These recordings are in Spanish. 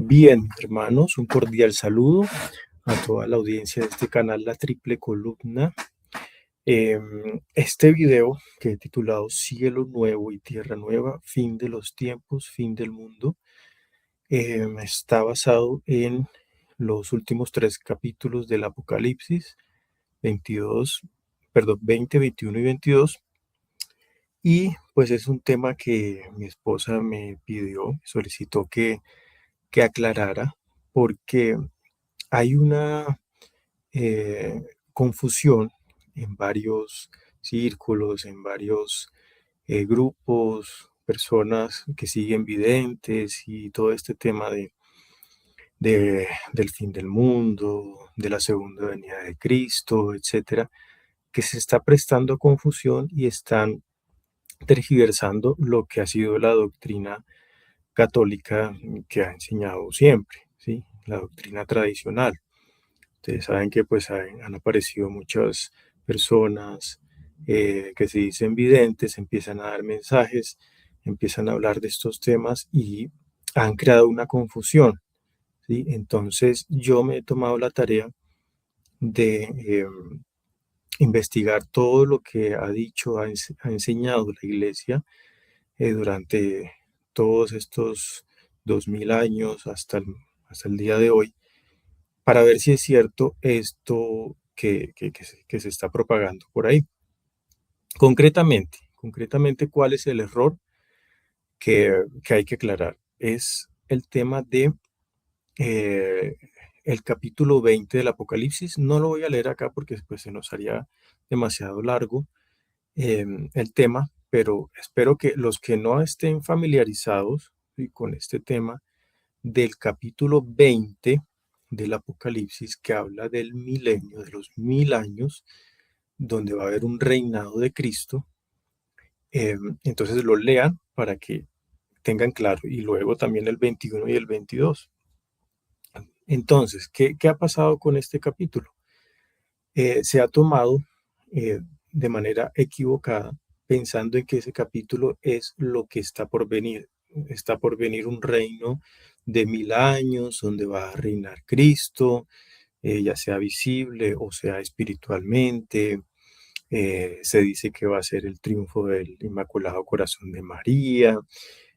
Bien, hermanos, un cordial saludo a toda la audiencia de este canal La Triple Columna. Este video que he titulado Cielo Nuevo y Tierra Nueva, fin de los tiempos, fin del mundo, está basado en los últimos tres capítulos del Apocalipsis, 22, perdón, 20, 21 y 22. Y pues es un tema que mi esposa me pidió, solicitó que aclarara, porque hay una confusión en varios círculos, en varios grupos, personas que siguen videntes y todo este tema del fin del mundo, de la segunda venida de Cristo, etcétera, que se está prestando confusión y están tergiversando lo que ha sido la doctrina católica que ha enseñado siempre, ¿sí? La doctrina tradicional. Ustedes saben que pues han aparecido muchas personas que se dicen videntes, empiezan a dar mensajes, empiezan a hablar de estos temas y han creado una confusión, ¿sí? Entonces yo me he tomado la tarea de investigar todo lo que ha dicho, ha enseñado la iglesia durante todos estos 2000 años hasta el día de hoy, para ver si es cierto esto que se está propagando por ahí. Concretamente, ¿cuál es el error que hay que aclarar? Es el tema de eh, el capítulo 20 del Apocalipsis. No lo voy a leer acá porque pues, se nos haría demasiado largo el tema, pero espero que los que no estén familiarizados, ¿sí?, con este tema del capítulo 20 del Apocalipsis, que habla del milenio, de los 1000 años, donde va a haber un reinado de Cristo. Entonces lo lean para que tengan claro, y luego también el 21 y el 22. Entonces, ¿qué ha pasado con este capítulo? Se ha tomado de manera equivocada, pensando en que ese capítulo es lo que está por venir. Está por venir un reino de 1000 años donde va a reinar Cristo, ya sea visible o sea espiritualmente. Se dice que va a ser el triunfo del Inmaculado Corazón de María.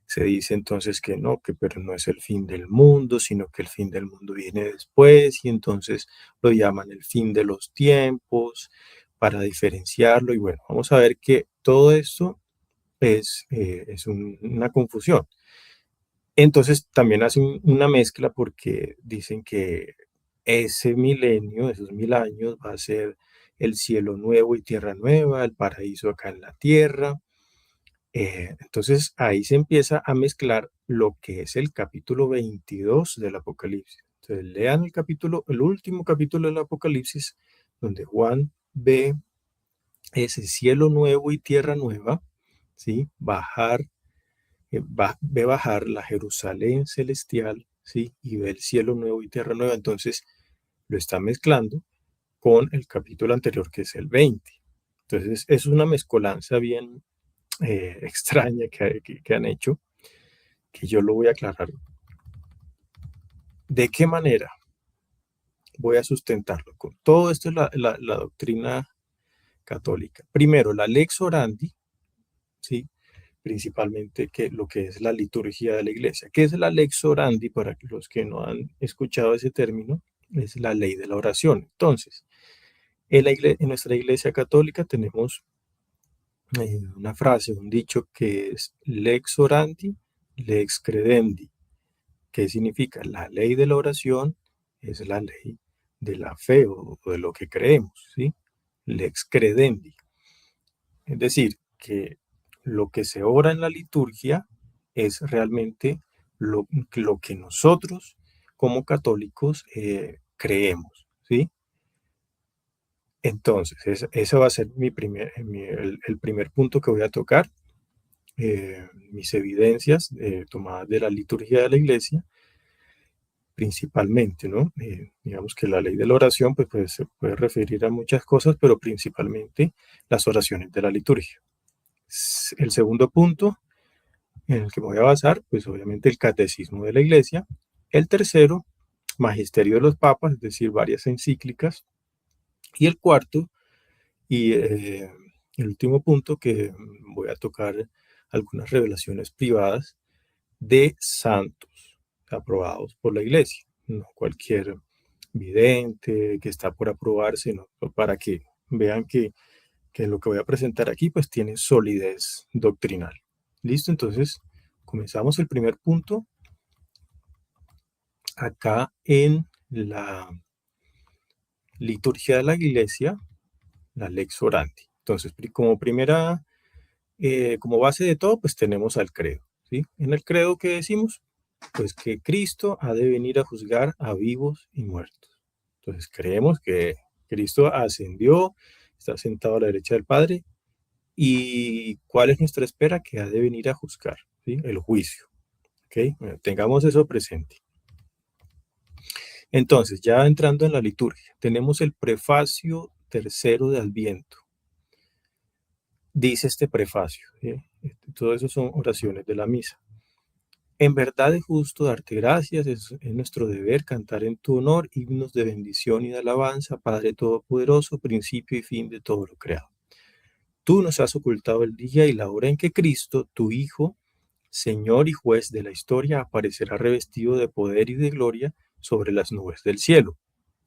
Se dice entonces que no, que pero no es el fin del mundo, sino que el fin del mundo viene después, y entonces lo llaman el fin de los tiempos para diferenciarlo. Y bueno, vamos a ver que todo esto es una confusión. Entonces también hacen una mezcla porque dicen que ese milenio, esos 1000 años, va a ser el cielo nuevo y tierra nueva, el paraíso acá en la tierra. Entonces ahí se empieza a mezclar lo que es el capítulo 22 del Apocalipsis. Entonces lean el último capítulo del Apocalipsis, donde Juan ve ese cielo nuevo y tierra nueva, ¿sí? Ve bajar la Jerusalén celestial, ¿sí? Y ve el cielo nuevo y tierra nueva. Entonces lo está mezclando con el capítulo anterior, que es el 20. Entonces es una mezcolanza bien extraña que han hecho, que yo lo voy a aclarar. ¿De qué manera voy a sustentarlo? Con todo esto es la doctrina católica. Primero, la lex orandi, ¿sí? Principalmente lo que es la liturgia de la iglesia. ¿Qué es la lex orandi? Para los que no han escuchado ese término, es la ley de la oración. Entonces, en nuestra iglesia católica tenemos una frase, un dicho que es lex orandi, lex credendi. ¿Qué significa? La ley de la oración es la ley de la fe o de lo que creemos, ¿sí? Lex credendi. Es decir, que lo que se ora en la liturgia es realmente lo que nosotros como católicos creemos, ¿sí? Entonces, ese va a ser el primer punto que voy a tocar, mis evidencias tomadas de la liturgia de la iglesia, principalmente, ¿no? Digamos que la ley de la oración pues, se puede referir a muchas cosas, pero principalmente las oraciones de la liturgia. El segundo punto en el que me voy a basar, pues obviamente el catecismo de la iglesia, El tercero, magisterio de los papas, es decir, varias encíclicas. Y el cuarto, y el último punto, que voy a tocar algunas revelaciones privadas de santos aprobados por la iglesia, no cualquier vidente que está por aprobarse, no, para que vean que lo que voy a presentar aquí pues tiene solidez doctrinal. ¿Listo? Entonces, comenzamos el primer punto acá en la liturgia de la iglesia, la lex orandi. Entonces, como base de todo, pues tenemos al credo, ¿sí? En el credo, ¿qué decimos? Pues que Cristo ha de venir a juzgar a vivos y muertos. Entonces, creemos que Cristo ascendió, está sentado a la derecha del Padre. ¿Y cuál es nuestra espera? Que ha de venir a juzgar, ¿sí? El juicio. ¿Ok? Bueno, tengamos eso presente. Entonces, ya entrando en la liturgia, tenemos el prefacio tercero de Adviento. Dice este prefacio, ¿sí? Todo eso son oraciones de la misa. En verdad es justo darte gracias, es nuestro deber cantar en tu honor himnos de bendición y de alabanza, Padre Todopoderoso, principio y fin de todo lo creado. Tú nos has ocultado el día y la hora en que Cristo, tu Hijo, Señor y juez de la historia, aparecerá revestido de poder y de gloria sobre las nubes del cielo.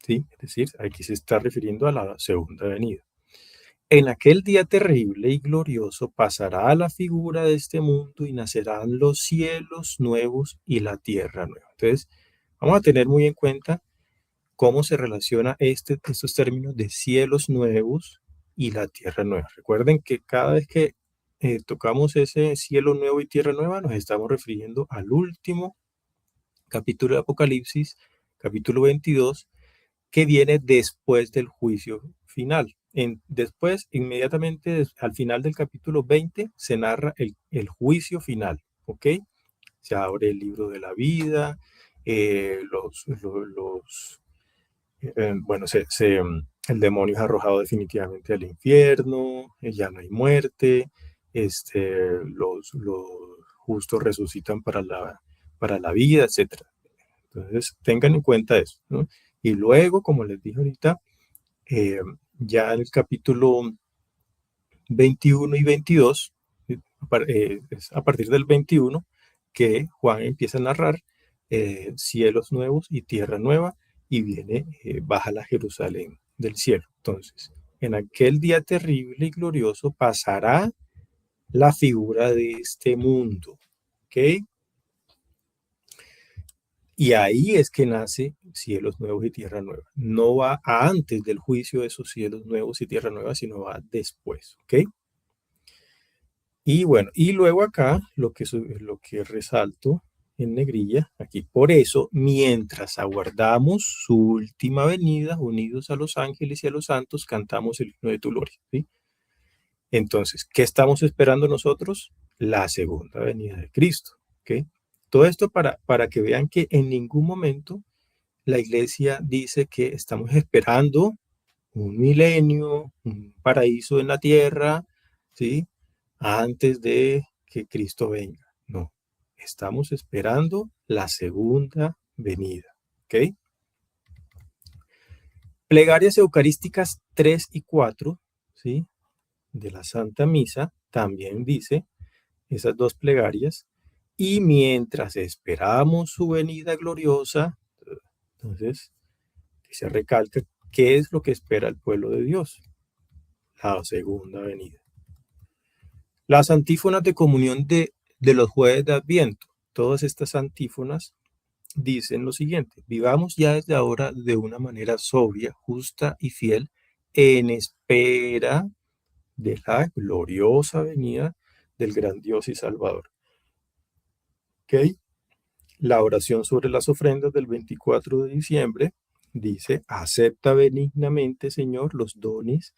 ¿Sí? Es decir, aquí se está refiriendo a la segunda venida. En aquel día terrible y glorioso pasará la figura de este mundo y nacerán los cielos nuevos y la tierra nueva. Entonces, vamos a tener muy en cuenta cómo se relaciona estos términos de cielos nuevos y la tierra nueva. Recuerden que cada vez que tocamos ese cielo nuevo y tierra nueva, nos estamos refiriendo al último capítulo de Apocalipsis, capítulo 22, que viene después del juicio final. Después, inmediatamente al final del capítulo 20, se narra el juicio final, ¿ok? Se abre el libro de la vida, bueno, el demonio es arrojado definitivamente al infierno, ya no hay muerte, los justos resucitan para la vida, etcétera. Entonces, tengan en cuenta eso, ¿no? Y luego, como les dije ahorita, eh, ya en el capítulo 21 y 22, es a partir del 21 que Juan empieza a narrar cielos nuevos y tierra nueva, y baja la Jerusalén del cielo. Entonces, en aquel día terrible y glorioso pasará la figura de este mundo, ¿ok? Y ahí es que nace cielos nuevos y tierra nueva. No va antes del juicio de esos cielos nuevos y tierra nueva, sino va después, ¿ok? Y bueno, y luego acá lo que resalto en negrilla, aquí, por eso, mientras aguardamos su última venida, unidos a los ángeles y a los santos, cantamos el himno de tu gloria, ¿sí? Entonces, ¿qué estamos esperando nosotros? La segunda venida de Cristo, ¿ok? Todo esto para que vean que en ningún momento la iglesia dice que estamos esperando un milenio, un paraíso en la tierra, ¿sí? Antes de que Cristo venga. No, estamos esperando la segunda venida, ¿ok? Plegarias eucarísticas 3 y 4, ¿sí? De la Santa Misa, también dice esas dos plegarias, y mientras esperamos su venida gloriosa, entonces se recalca qué es lo que espera el pueblo de Dios, la segunda venida. Las antífonas de comunión de los jueves de Adviento, todas estas antífonas dicen lo siguiente: vivamos ya desde ahora de una manera sobria, justa y fiel, en espera de la gloriosa venida del gran Dios y Salvador. ¿Ok? La oración sobre las ofrendas del 24 de diciembre dice: acepta benignamente, Señor, los dones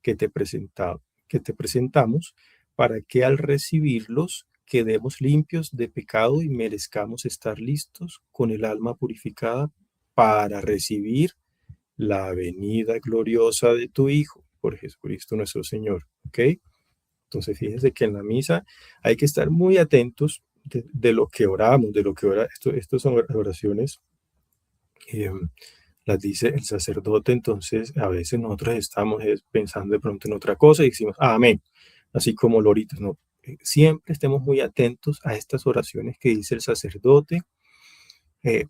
que que te presentamos, para que al recibirlos quedemos limpios de pecado y merezcamos estar listos con el alma purificada para recibir la venida gloriosa de tu Hijo, por Jesucristo nuestro Señor. ¿Ok? Entonces, fíjense que en la misa hay que estar muy atentos de lo que oramos, de lo que ora. Estos son oraciones, eh, las dice el sacerdote, entonces a veces nosotros estamos pensando de pronto en otra cosa y decimos, amén, así como loritos, no. Siempre estemos muy atentos a estas oraciones que dice el sacerdote,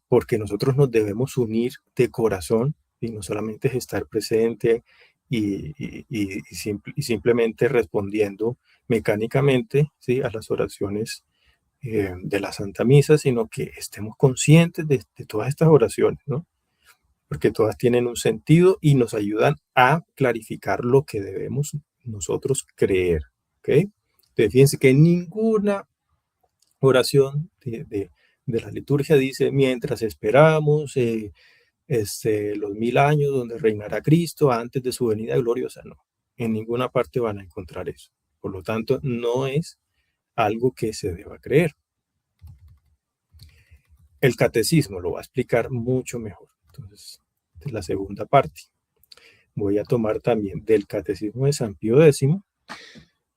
porque nosotros nos debemos unir de corazón y no solamente es estar presente y simplemente respondiendo mecánicamente, ¿sí?, a las oraciones de la Santa Misa, sino que estemos conscientes de todas estas oraciones, ¿no? Porque todas tienen un sentido y nos ayudan a clarificar lo que debemos nosotros creer, ¿ok? Entonces, fíjense que ninguna oración de la liturgia dice, mientras esperamos los 1000 años donde reinará Cristo antes de su venida gloriosa, no. En ninguna parte van a encontrar eso. Por lo tanto, no es algo que se deba creer. El catecismo lo va a explicar mucho mejor. Entonces, es la segunda parte. Voy a tomar también del catecismo de San Pío X.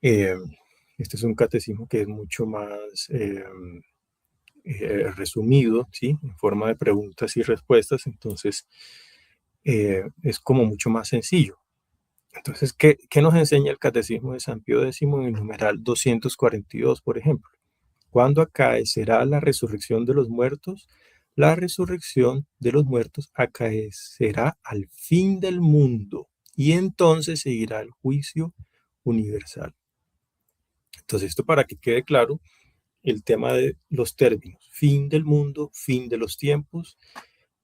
Eh, este es un catecismo que es mucho más resumido, ¿sí?, en forma de preguntas y respuestas. Entonces, es como mucho más sencillo. Entonces, ¿qué nos enseña el catecismo de San Pío X en el numeral 242, por ejemplo? ¿Cuándo acaecerá la resurrección de los muertos? La resurrección de los muertos acaecerá al fin del mundo y entonces seguirá el juicio universal. Entonces, esto para que quede claro, el tema de los términos, fin del mundo, fin de los tiempos,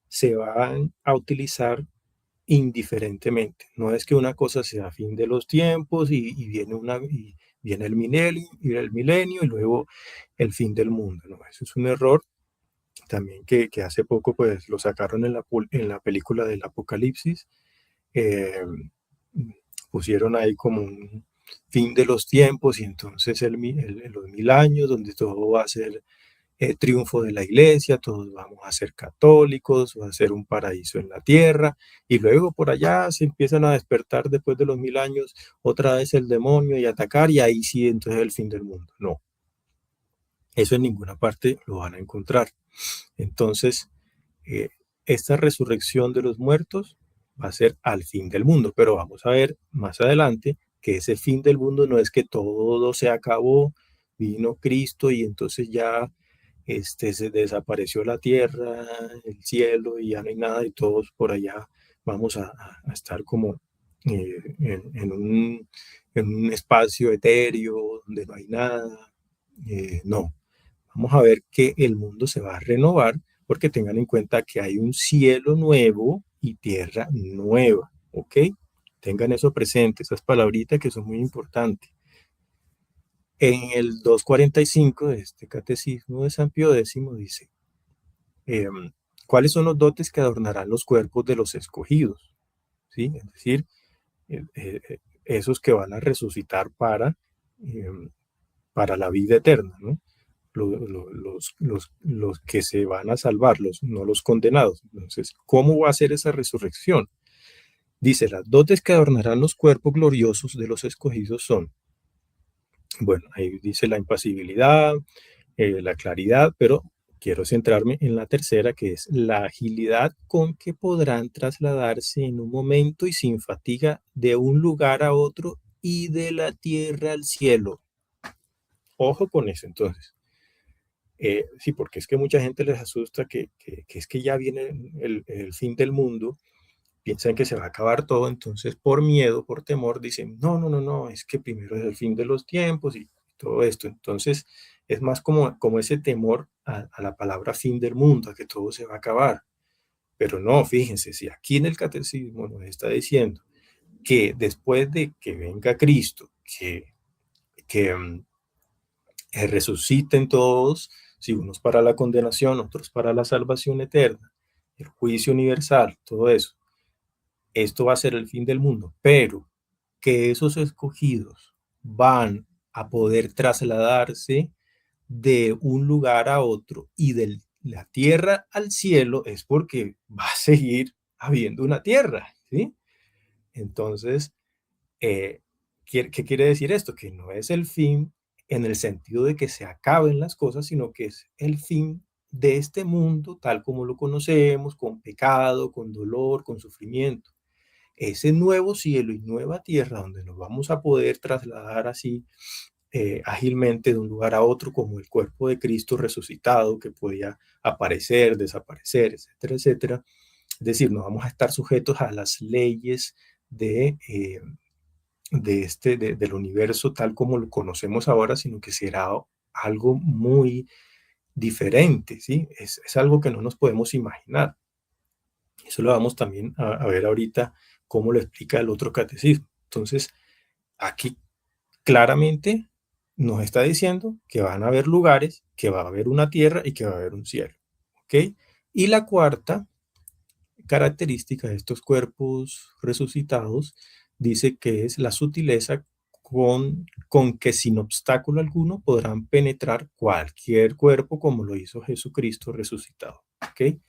se van a utilizar indiferentemente. No es que una cosa sea fin de los tiempos y viene el milenio y luego el fin del mundo. No, eso es un error también que hace poco pues lo sacaron en la película del Apocalipsis. eh, Pusieron ahí como un fin de los tiempos y entonces los 1000 años donde todo va a ser triunfo de la iglesia, todos vamos a ser católicos, va a ser un paraíso en la tierra, y luego por allá se empiezan a despertar después de los 1000 años otra vez el demonio y atacar, y ahí sí entonces el fin del mundo. No, eso en ninguna parte lo van a encontrar. Entonces, eh, esta resurrección de los muertos va a ser al fin del mundo, pero vamos a ver más adelante que ese fin del mundo no es que todo se acabó, vino Cristo y entonces ya se desapareció la tierra, el cielo y ya no hay nada y todos por allá vamos a estar como en un espacio etéreo donde no hay nada. No, vamos a ver que el mundo se va a renovar porque tengan en cuenta que hay un cielo nuevo y tierra nueva, ¿ok? Tengan eso presente, esas palabritas que son muy importantes. En el 245 de este catecismo de San Pío X dice, eh, ¿cuáles son los dotes que adornarán los cuerpos de los escogidos? ¿Sí? Es decir, esos que van a resucitar eh, para la vida eterna, ¿no? Los que se van a salvar, no los condenados. Entonces, ¿cómo va a ser esa resurrección? Dice, las dotes que adornarán los cuerpos gloriosos de los escogidos son, bueno, ahí dice la impasibilidad, la claridad, pero quiero centrarme en la tercera, que es la agilidad con que podrán trasladarse en un momento y sin fatiga de un lugar a otro y de la tierra al cielo. Ojo con eso, entonces. Sí, porque es que mucha gente les asusta que es que ya viene el fin del mundo, piensan que se va a acabar todo, entonces por miedo, por temor, dicen, no, no, no, no, es que primero es el fin de los tiempos y todo esto. Entonces es más como ese temor a la palabra fin del mundo, a que todo se va a acabar. Pero no, fíjense, si aquí en el catecismo nos está diciendo que después de que venga Cristo, que resuciten todos, si unos para la condenación, otros para la salvación eterna, el juicio universal, todo eso, esto va a ser el fin del mundo, pero que esos escogidos van a poder trasladarse de un lugar a otro y de la tierra al cielo es porque va a seguir habiendo una tierra, ¿sí? Entonces, ¿qué quiere decir esto? Que no es el fin en el sentido de que se acaben las cosas, sino que es el fin de este mundo tal como lo conocemos, con pecado, con dolor, con sufrimiento. Ese nuevo cielo y nueva tierra donde nos vamos a poder trasladar así ágilmente de un lugar a otro, como el cuerpo de Cristo resucitado, que podía aparecer, desaparecer, etcétera, etcétera. Es decir, no vamos a estar sujetos a las leyes del universo tal como lo conocemos ahora, sino que será algo muy diferente, ¿sí? Es algo que no nos podemos imaginar. Eso lo vamos también a ver ahorita cómo lo explica el otro catecismo. Entonces, aquí claramente nos está diciendo que van a haber lugares, que va a haber una tierra y que va a haber un cielo. ¿Ok? Y la cuarta característica de estos cuerpos resucitados dice que es la sutileza con que sin obstáculo alguno podrán penetrar cualquier cuerpo como lo hizo Jesucristo resucitado. ¿Ok?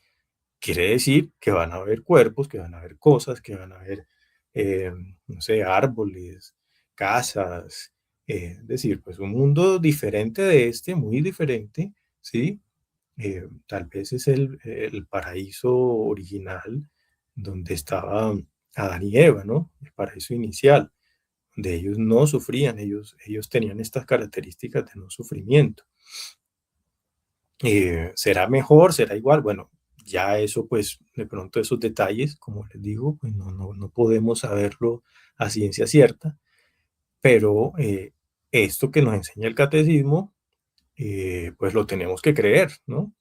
Quiere decir que van a haber cuerpos, que van a haber cosas, que van a haber, eh, no sé, árboles, casas, es decir, pues un mundo diferente de este, muy diferente, ¿sí? Tal vez es el paraíso original donde estaban Adán y Eva, ¿no? El paraíso inicial, donde ellos no sufrían, ellos tenían estas características de no sufrimiento. ¿Será mejor? ¿Será igual? Bueno, ya eso, pues, de pronto esos detalles, como les digo, pues no podemos saberlo a ciencia cierta, pero esto que nos enseña el catecismo, pues lo tenemos que creer, ¿no?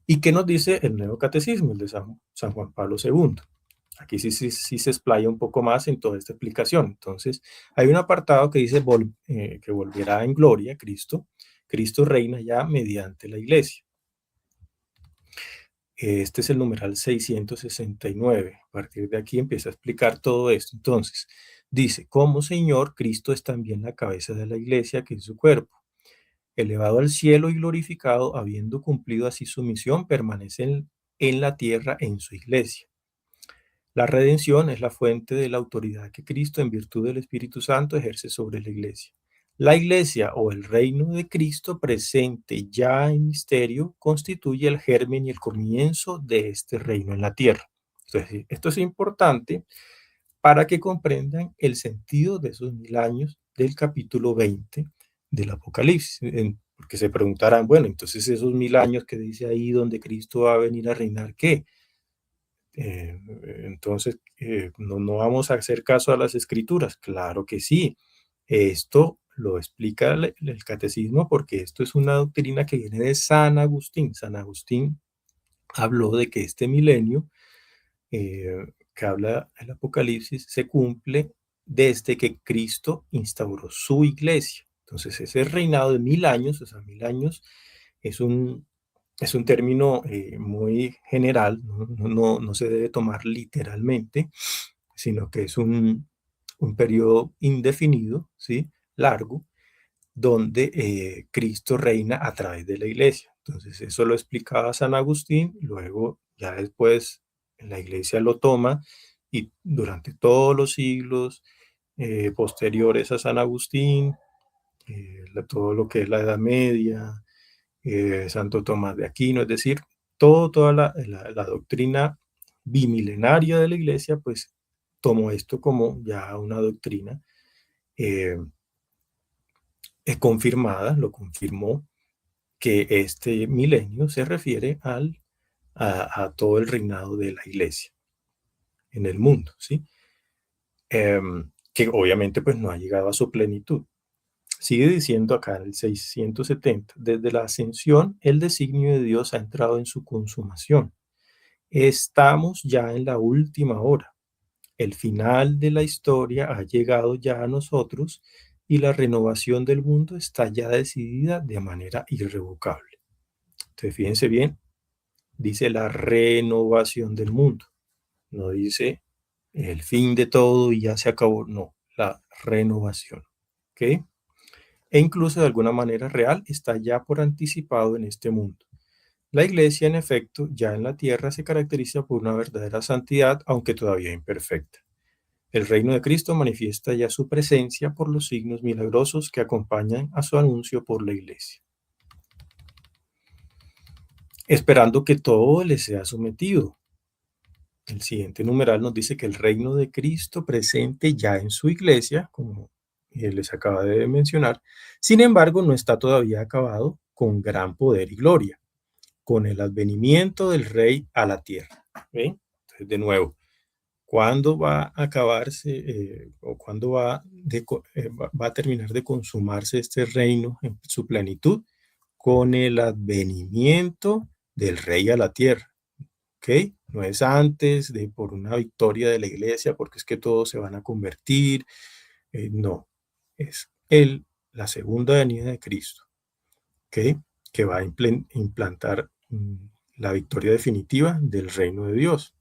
¿Y qué nos dice el nuevo catecismo, el de San Juan Pablo II? Aquí sí se explaya un poco más en toda esta explicación. Entonces, hay un apartado que dice que volverá en gloria Cristo. Cristo reina ya mediante la iglesia. Este es el numeral 669. A partir de aquí empieza a explicar todo esto. Entonces, dice, como Señor, Cristo es también la cabeza de la iglesia, que es su cuerpo. Elevado al cielo y glorificado, habiendo cumplido así su misión, permanece en la tierra en su iglesia. La redención es la fuente de la autoridad que Cristo, en virtud del Espíritu Santo, ejerce sobre la iglesia. La iglesia o el reino de Cristo presente ya en misterio constituye el germen y el comienzo de este reino en la tierra. Entonces, esto es importante para que comprendan el sentido de esos 1000 años del capítulo 20 del Apocalipsis. Porque se preguntarán, bueno, entonces esos 1000 años que dice ahí donde Cristo va a venir a reinar, ¿qué? Entonces, no vamos a hacer caso a las escrituras. Claro que sí. Esto lo explica el catecismo porque esto es una doctrina que viene de San Agustín. San Agustín habló de que este milenio que habla el Apocalipsis se cumple desde que Cristo instauró su iglesia. Entonces, ese reinado de 1000 años, o sea, 1000 años, es un término muy general, no se debe tomar literalmente, sino que es un periodo indefinido, ¿sí? Largo, donde Cristo reina a través de la iglesia. Entonces, eso lo explicaba San Agustín, luego ya después la iglesia lo toma y durante todos los siglos posteriores a San Agustín, todo lo que es la Edad Media, Santo Tomás de Aquino, es decir, toda la doctrina bimilenaria de la iglesia, pues tomó esto como ya una doctrina eh, confirmada, lo confirmó que este milenio se refiere a todo el reinado de la iglesia en el mundo, ¿sí? Que obviamente pues no ha llegado a su plenitud. Sigue diciendo acá en el 670, desde la ascensión el designio de Dios ha entrado en su consumación. Estamos ya en la última hora. El final de la historia ha llegado ya a nosotros y la renovación del mundo está ya decidida de manera irrevocable. Entonces, fíjense bien, dice la renovación del mundo, no dice el fin de todo y ya se acabó, no, la renovación. ¿Ok? E incluso de alguna manera real está ya por anticipado en este mundo. La iglesia, en efecto, ya en la tierra se caracteriza por una verdadera santidad, aunque todavía imperfecta. El reino de Cristo manifiesta ya su presencia por los signos milagrosos que acompañan a su anuncio por la iglesia, esperando que todo le sea sometido. El siguiente numeral nos dice que el reino de Cristo presente ya en su iglesia, como les acaba de mencionar, sin embargo, no está todavía acabado con gran poder y gloria, con el advenimiento del rey a la tierra. ¿Ven? Entonces, de nuevo, ¿cuándo va a acabarse o cuándo va a terminar de consumarse este reino en su plenitud? Con el advenimiento del rey a la tierra. ¿Ok? No es antes de por una victoria de la iglesia, porque es que todos se van a convertir. No, es la segunda venida de Cristo, ¿ok? Que va a implantar la victoria definitiva del reino de Dios.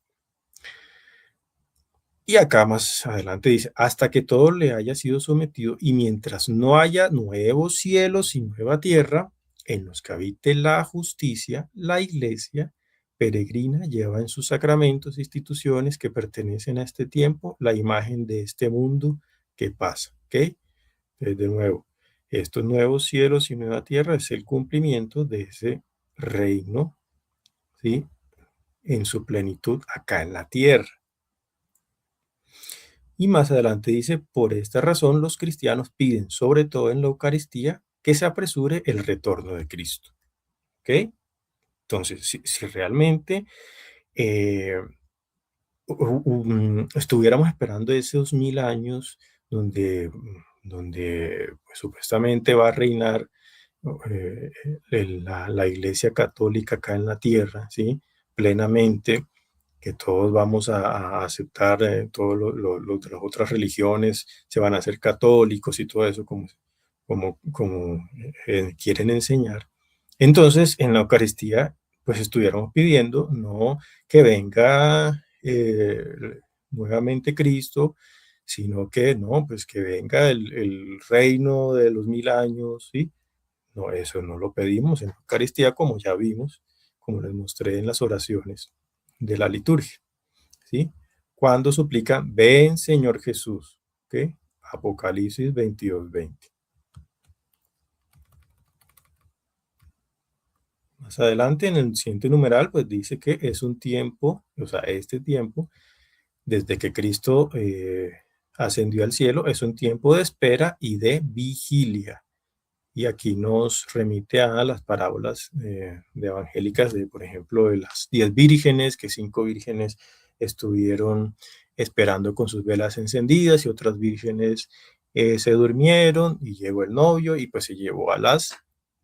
Y acá más adelante dice, hasta que todo le haya sido sometido y mientras no haya nuevos cielos y nueva tierra en los que habite la justicia, la iglesia peregrina lleva en sus sacramentos e instituciones que pertenecen a este tiempo la imagen de este mundo que pasa. ¿Ok? De nuevo, estos nuevos cielos y nueva tierra es el cumplimiento de ese reino, ¿sí? En su plenitud acá en la tierra. Y más adelante dice, por esta razón los cristianos piden, sobre todo en la Eucaristía, que se apresure el retorno de Cristo. ¿Ok? Entonces, si realmente eh, estuviéramos esperando esos 1000 años donde pues, supuestamente va a reinar eh, la Iglesia Católica acá en la tierra, ¿sí? Plenamente, que todos vamos a aceptar, todos de las otras religiones se van a hacer católicos y todo eso como quieren enseñar. Entonces, en la Eucaristía, pues estuviéramos pidiendo, no que venga nuevamente Cristo, sino que no, pues que venga el reino de los 1000 años, ¿sí? No, eso no lo pedimos en la Eucaristía, como ya vimos, como les mostré en las oraciones de la liturgia, ¿sí? Cuando suplica, ven Señor Jesús, ¿ok? Apocalipsis 22:20. Más adelante, en el siguiente numeral, pues dice que es un tiempo, o sea, este tiempo, desde que Cristo ascendió al cielo, es un tiempo de espera y de vigilia. Y aquí nos remite a las parábolas de evangélicas de, por ejemplo, de las 10 vírgenes, que 5 vírgenes estuvieron esperando con sus velas encendidas y otras vírgenes se durmieron y llegó el novio y pues se llevó a las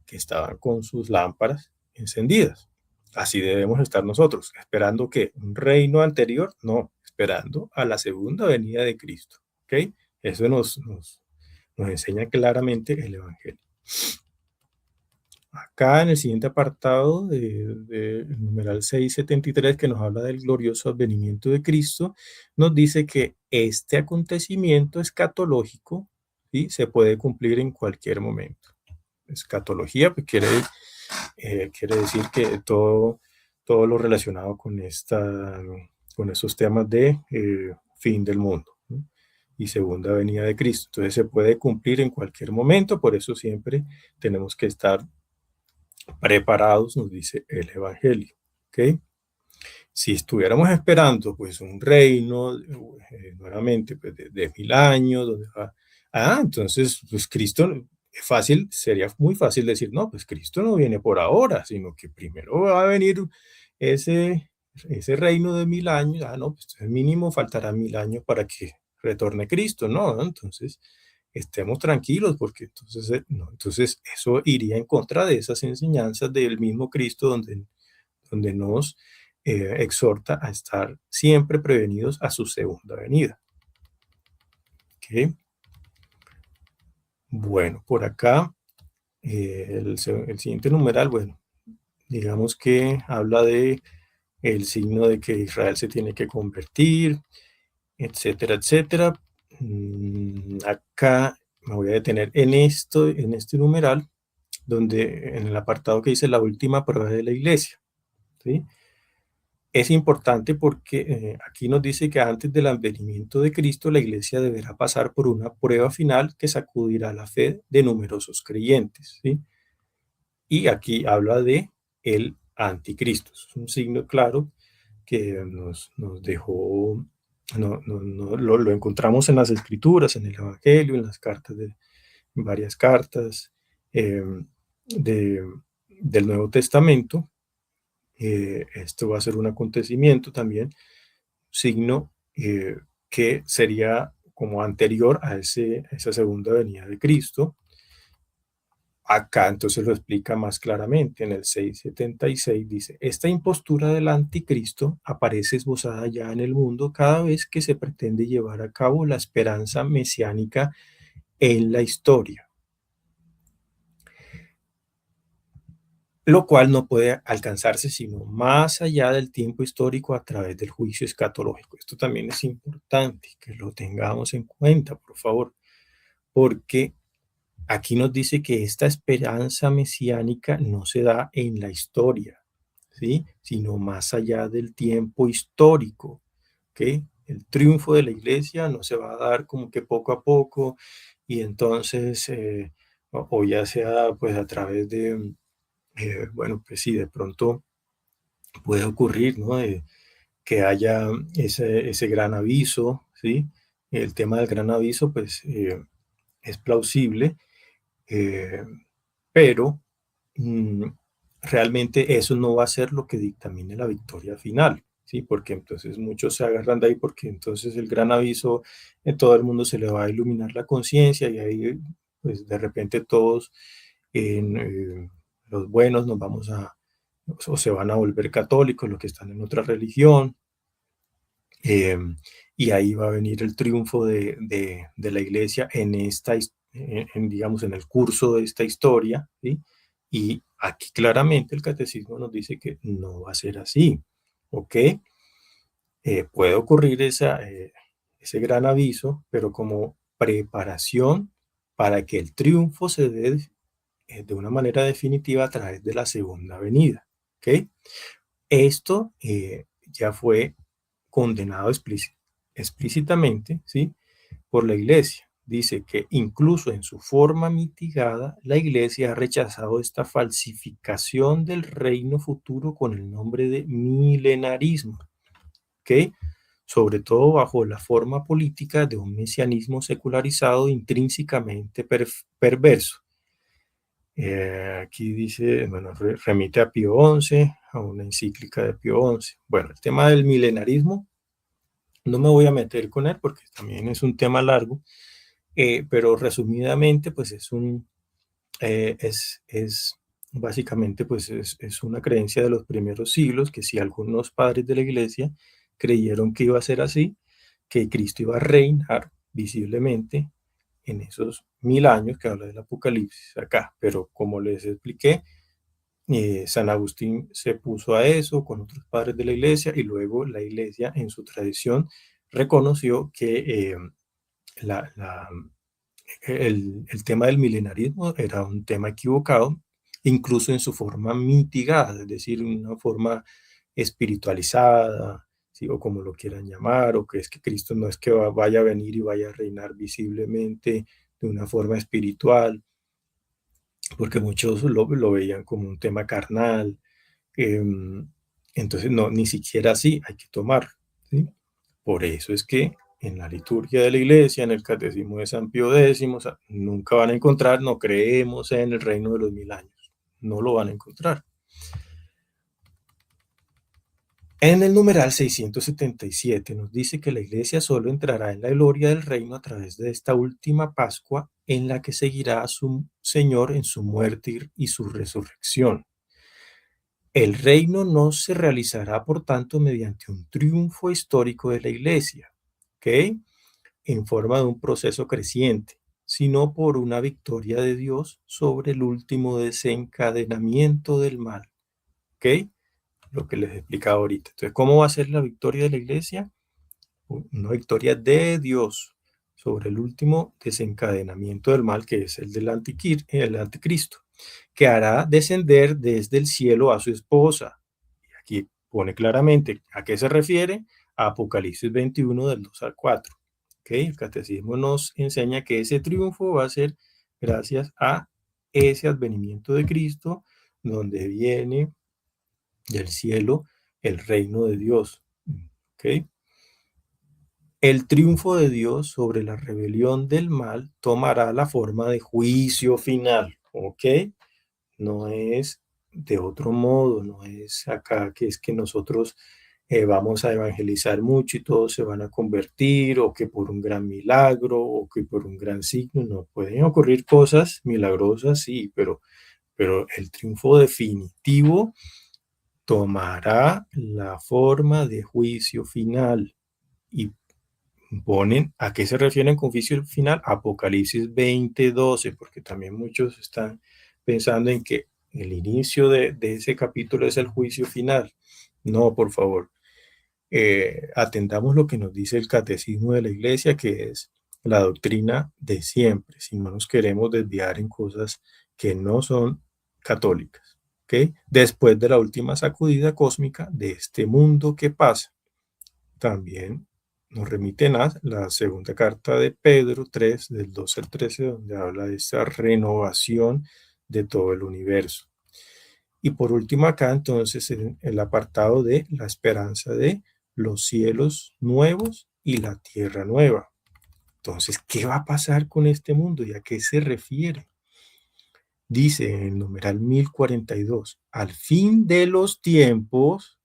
que estaban con sus lámparas encendidas. Así debemos estar nosotros, esperando que un reino anterior, no, esperando a la segunda venida de Cristo. ¿Ok? Eso nos enseña claramente el Evangelio. Acá en el siguiente apartado del numeral 673 que nos habla del glorioso advenimiento de Cristo, nos dice que este acontecimiento escatológico, ¿sí? Se puede cumplir en cualquier momento. Escatología pues, quiere decir que todo lo relacionado con estos temas de fin del mundo, ¿no? Y segunda venida de Cristo. Entonces se puede cumplir en cualquier momento, por eso siempre tenemos que estar preparados, nos dice el Evangelio. ¿Ok? Si estuviéramos esperando pues un reino, nuevamente pues, de 1000 años, entonces pues Cristo, es fácil, sería muy fácil decir, no, pues Cristo no viene por ahora, sino que primero va a venir ese reino de 1000 años, no, pues mínimo faltará 1000 años para que retorne Cristo, ¿no? Entonces, estemos tranquilos, porque entonces, no, entonces eso iría en contra de esas enseñanzas del mismo Cristo donde nos exhorta a estar siempre prevenidos a su segunda venida. ¿Okay? Bueno, por acá, el siguiente numeral, bueno, digamos que habla de el signo de que Israel se tiene que convertir, etcétera, etcétera. Acá me voy a detener en este numeral, donde en el apartado que dice la última prueba de la iglesia, ¿sí? Es importante porque aquí nos dice que antes del advenimiento de Cristo, la iglesia deberá pasar por una prueba final que sacudirá la fe de numerosos creyentes, ¿sí? Y aquí habla de el anticristo. Es un signo claro que nos dejó, lo encontramos en las escrituras, en el Evangelio, en las cartas en varias cartas eh, de, del Nuevo Testamento. Esto va a ser un acontecimiento también, signo que sería como anterior a esa segunda venida de Cristo. Acá entonces lo explica más claramente en el 676, dice, esta impostura del anticristo aparece esbozada ya en el mundo cada vez que se pretende llevar a cabo la esperanza mesiánica en la historia, lo cual no puede alcanzarse sino más allá del tiempo histórico a través del juicio escatológico. Esto también es importante que lo tengamos en cuenta, por favor, porque aquí nos dice que esta esperanza mesiánica no se da en la historia, ¿sí? Sino más allá del tiempo histórico, ¿ok? El triunfo de la iglesia no se va a dar como que poco a poco y entonces, o ya sea pues a través de, bueno, pues sí, de pronto puede ocurrir, ¿no? Que haya ese gran aviso, ¿sí? El tema del gran aviso, pues es plausible, eh, pero mm, realmente eso no va a ser lo que dictamine la victoria final, ¿sí? Porque entonces muchos se agarran de ahí porque entonces el gran aviso, en todo el mundo se le va a iluminar la conciencia y ahí pues de repente todos en, los buenos nos vamos a, o se van a volver católicos, los que están en otra religión, eh, y ahí va a venir el triunfo de la iglesia en digamos, en el curso de esta historia, ¿sí? Y aquí claramente el catecismo nos dice que no va a ser así, ¿ok? Puede ocurrir ese gran aviso, pero como preparación para que el triunfo se dé de una manera definitiva a través de la segunda venida, ¿ok? Esto ya fue condenado explícitamente, ¿sí? Por la iglesia. Dice que incluso en su forma mitigada, la iglesia ha rechazado esta falsificación del reino futuro con el nombre de milenarismo, ¿ok? Sobre todo bajo la forma política de un mesianismo secularizado intrínsecamente perverso. Aquí dice, bueno, remite a Pío XI, a una encíclica de Pío XI. Bueno, el tema del milenarismo no me voy a meter con él porque también es un tema largo, pero resumidamente, pues es básicamente, pues es una creencia de los primeros siglos que si algunos padres de la iglesia creyeron que iba a ser así, que Cristo iba a reinar visiblemente en esos 1000 años que habla del Apocalipsis acá, pero como les expliqué, San Agustín se puso a eso con otros padres de la iglesia y luego la iglesia en su tradición reconoció que la, la, el tema del milenarismo era un tema equivocado, incluso en su forma mitigada, es decir, una forma espiritualizada, ¿sí? O como lo quieran llamar, o que es que Cristo no es que vaya a venir y vaya a reinar visiblemente de una forma espiritual, porque muchos lo veían como un tema carnal. Entonces, no, ni siquiera así hay que tomar, ¿sí? Por eso es que en la liturgia de la iglesia, en el catecismo de San Pío X, nunca van a encontrar, no creemos en el reino de los 1000 años. No lo van a encontrar. En el numeral 677 nos dice que la iglesia solo entrará en la gloria del reino a través de esta última Pascua en la que seguirá a su Señor en su muerte y su resurrección. El reino no se realizará, por tanto, mediante un triunfo histórico de la iglesia, ¿ok? En forma de un proceso creciente, sino por una victoria de Dios sobre el último desencadenamiento del mal, ¿ok? Lo que les explicaba ahorita. Entonces, ¿cómo va a ser la victoria de la iglesia? Una victoria de Dios sobre el último desencadenamiento del mal, que es el del anticristo, que hará descender desde el cielo a su esposa. Y aquí pone claramente a qué se refiere a Apocalipsis 21 del 2 al 4. ¿Okay? El catecismo nos enseña que ese triunfo va a ser gracias a ese advenimiento de Cristo, donde viene del cielo el reino de Dios. ¿Okay? El triunfo de Dios sobre la rebelión del mal tomará la forma de juicio final. ¿Ok? No es de otro modo, no es acá que es que nosotros vamos a evangelizar mucho y todos se van a convertir, o que por un gran milagro, o que por un gran signo. No pueden ocurrir cosas milagrosas, sí, pero el triunfo definitivo tomará la forma de juicio final. Y ponen, ¿a qué se refieren con juicio final? Apocalipsis 20:12, porque también muchos están pensando en que el inicio de ese capítulo es el juicio final. No, por favor, atendamos lo que nos dice el catecismo de la iglesia, que es la doctrina de siempre, si no nos queremos desviar en cosas que no son católicas. ¿Okay? Después de la última sacudida cósmica de este mundo que pasa, también nos remiten a la segunda carta de Pedro 3, del 12 al 13, donde habla de esta renovación de todo el universo. Y por último acá entonces en el apartado de la esperanza de los cielos nuevos y la tierra nueva. Entonces, ¿qué va a pasar con este mundo y a qué se refiere? Dice en el numeral 1042, al fin de los tiempos,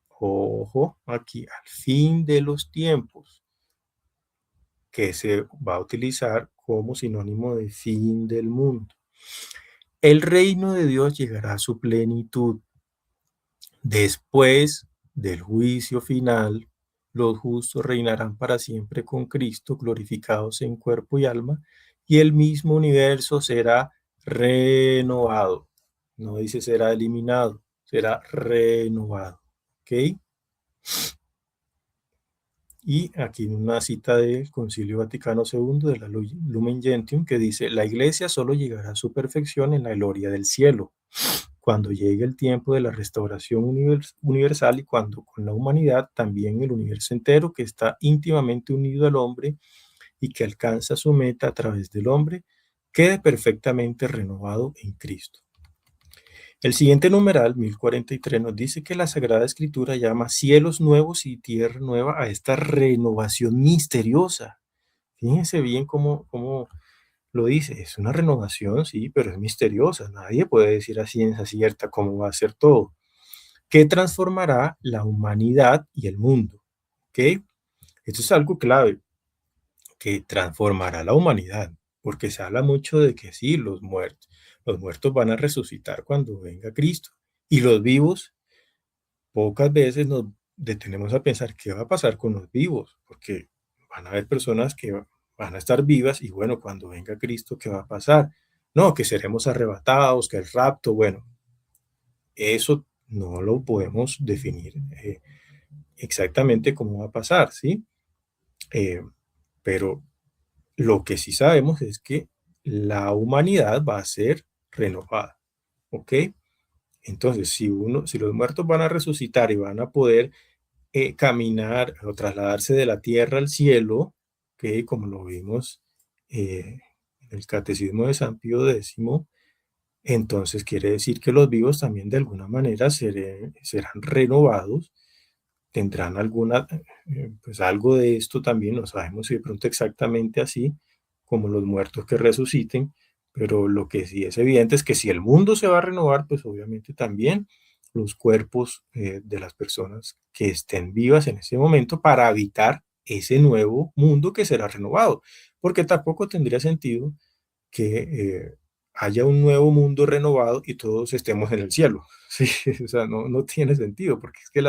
ojo, aquí, al fin de los tiempos, que se va a utilizar como sinónimo de fin del mundo. El reino de Dios llegará a su plenitud. Después del juicio final, los justos reinarán para siempre con Cristo, glorificados en cuerpo y alma, y el mismo universo será renovado. No dice será eliminado, será renovado. ¿Ok? Y aquí una cita del Concilio Vaticano II de la Lumen Gentium que dice, la iglesia solo llegará a su perfección en la gloria del cielo, cuando llegue el tiempo de la restauración universal y cuando con la humanidad también el universo entero que está íntimamente unido al hombre y que alcanza su meta a través del hombre, quede perfectamente renovado en Cristo. El siguiente numeral, 1043, nos dice que la Sagrada Escritura llama cielos nuevos y tierra nueva a esta renovación misteriosa. Fíjense bien cómo lo dice. Es una renovación, sí, pero es misteriosa. Nadie puede decir a ciencia cierta cómo va a ser todo. Que transformará la humanidad y el mundo. ¿Ok? Esto es algo clave, que transformará la humanidad, porque se habla mucho de que sí, los muertos van a resucitar cuando venga Cristo, y los vivos, pocas veces nos detenemos a pensar qué va a pasar con los vivos, porque van a haber personas que van a estar vivas y bueno, cuando venga Cristo, ¿qué va a pasar? No, que seremos arrebatados, que el rapto, bueno, eso no lo podemos definir exactamente cómo va a pasar, ¿sí? Eh, pero lo que sí sabemos es que la humanidad va a ser renovada, ¿ok? Entonces, si los muertos van a resucitar y van a poder caminar o trasladarse de la tierra al cielo, ¿ok? Como lo vimos en el Catecismo de San Pío X, entonces quiere decir que los vivos también de alguna manera serán renovados, tendrán pues algo de esto también, no sabemos si de pronto exactamente así, como los muertos que resuciten, pero lo que sí es evidente es que si el mundo se va a renovar, pues obviamente también los cuerpos de las personas que estén vivas en ese momento para habitar ese nuevo mundo que será renovado, porque tampoco tendría sentido que haya un nuevo mundo renovado y todos estemos en el cielo. Sí, o sea, no tiene sentido, porque es que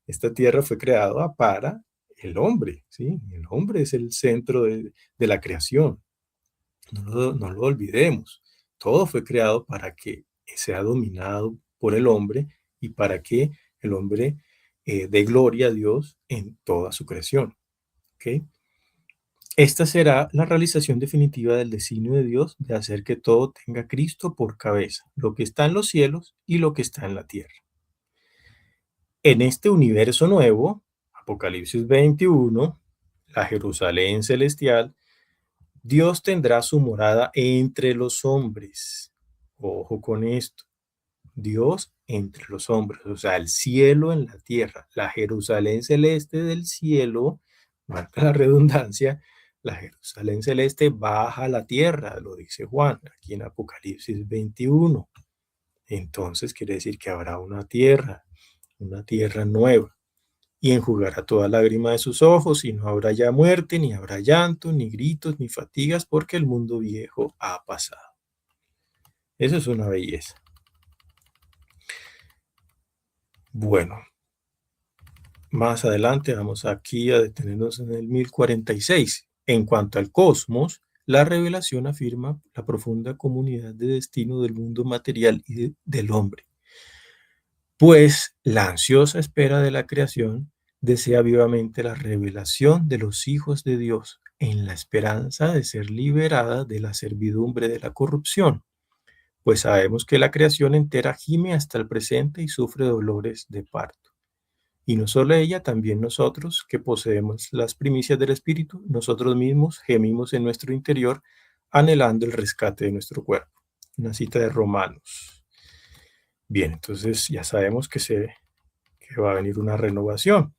esta tierra fue creada para el hombre, ¿sí? El hombre es el centro de la creación. No lo olvidemos. Todo fue creado para que sea dominado por el hombre y para que el hombre dé gloria a Dios en toda su creación. ¿Ok? Esta será la realización definitiva del designio de Dios de hacer que todo tenga Cristo por cabeza, lo que está en los cielos y lo que está en la tierra. En este universo nuevo, Apocalipsis 21, la Jerusalén celestial, Dios tendrá su morada entre los hombres. Ojo con esto. Dios entre los hombres, o sea, el cielo en la tierra, la Jerusalén celeste del cielo, marca la redundancia, la Jerusalén celeste baja a la tierra, lo dice Juan aquí en Apocalipsis 21. Entonces quiere decir que habrá una tierra nueva, y enjugará toda lágrima de sus ojos, y no habrá ya muerte, ni habrá llanto, ni gritos, ni fatigas, porque el mundo viejo ha pasado. Eso es una belleza. Bueno, más adelante vamos aquí a detenernos en el 1046. En cuanto al cosmos, la revelación afirma la profunda comunidad de destino del mundo material y del hombre, pues la ansiosa espera de la creación desea vivamente la revelación de los hijos de Dios en la esperanza de ser liberada de la servidumbre de la corrupción, pues sabemos que la creación entera gime hasta el presente y sufre dolores de parto. Y no solo ella, también nosotros que poseemos las primicias del Espíritu, nosotros mismos gemimos en nuestro interior anhelando el rescate de nuestro cuerpo. Una cita de Romanos. Bien, entonces ya sabemos que va a venir una renovación.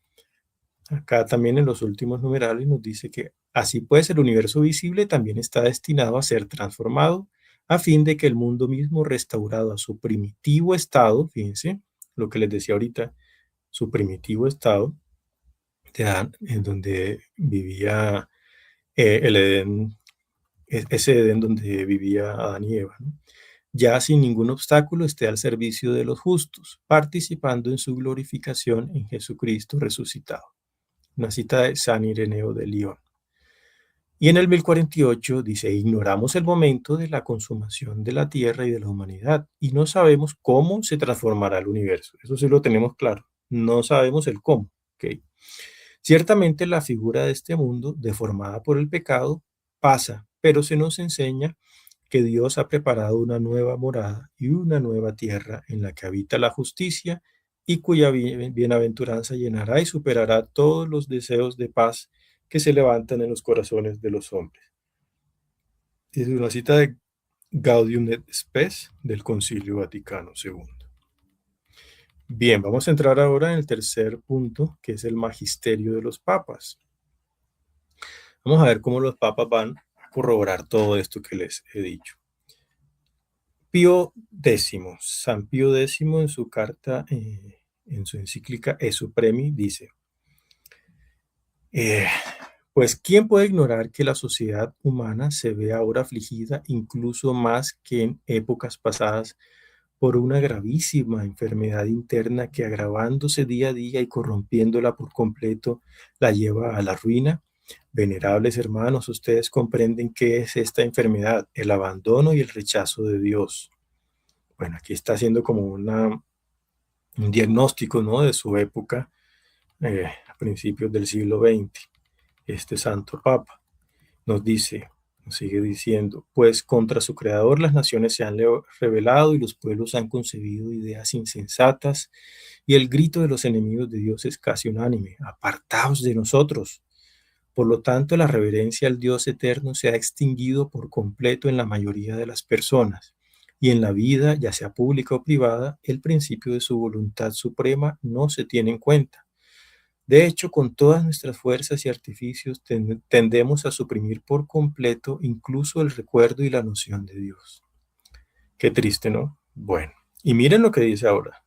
Acá también en los últimos numerales nos dice que así pues el universo visible también está destinado a ser transformado a fin de que el mundo mismo restaurado a su primitivo estado, fíjense lo que les decía ahorita, su primitivo estado de Adán, en donde vivía el Edén, ese Edén donde vivía Adán y Eva, ¿no? Ya sin ningún obstáculo esté al servicio de los justos, participando en su glorificación en Jesucristo resucitado. Una cita de San Ireneo de León. Y en el 1048 dice, ignoramos el momento de la consumación de la tierra y de la humanidad, y no sabemos cómo se transformará el universo. Eso sí lo tenemos claro. No sabemos el cómo. ¿Okay? Ciertamente la figura de este mundo, deformada por el pecado, pasa, pero se nos enseña que Dios ha preparado una nueva morada y una nueva tierra en la que habita la justicia y cuya bienaventuranza llenará y superará todos los deseos de paz que se levantan en los corazones de los hombres. Es una cita de Gaudium et Spes del Concilio Vaticano II. Bien, vamos a entrar ahora en el tercer punto, que es el magisterio de los papas. Vamos a ver cómo los papas van a corroborar todo esto que les he dicho. Pío X, San Pío X en su carta, en su encíclica E Supremi, dice, pues ¿quién puede ignorar que la sociedad humana se ve ahora afligida incluso más que en épocas pasadas por una gravísima enfermedad interna que agravándose día a día y corrompiéndola por completo la lleva a la ruina? Venerables hermanos, ustedes comprenden qué es esta enfermedad, el abandono y el rechazo de Dios. Bueno, aquí está haciendo como un diagnóstico, ¿no?, de su época, a principios del siglo XX. Este santo papa nos dice, nos sigue diciendo, pues contra su creador las naciones se han rebelado y los pueblos han concebido ideas insensatas, y el grito de los enemigos de Dios es casi unánime, apartaos de nosotros. Por lo tanto, la reverencia al Dios eterno se ha extinguido por completo en la mayoría de las personas, y en la vida, ya sea pública o privada, el principio de su voluntad suprema no se tiene en cuenta. De hecho, con todas nuestras fuerzas y artificios tendemos a suprimir por completo incluso el recuerdo y la noción de Dios. Qué triste, ¿no? Bueno, y miren lo que dice ahora.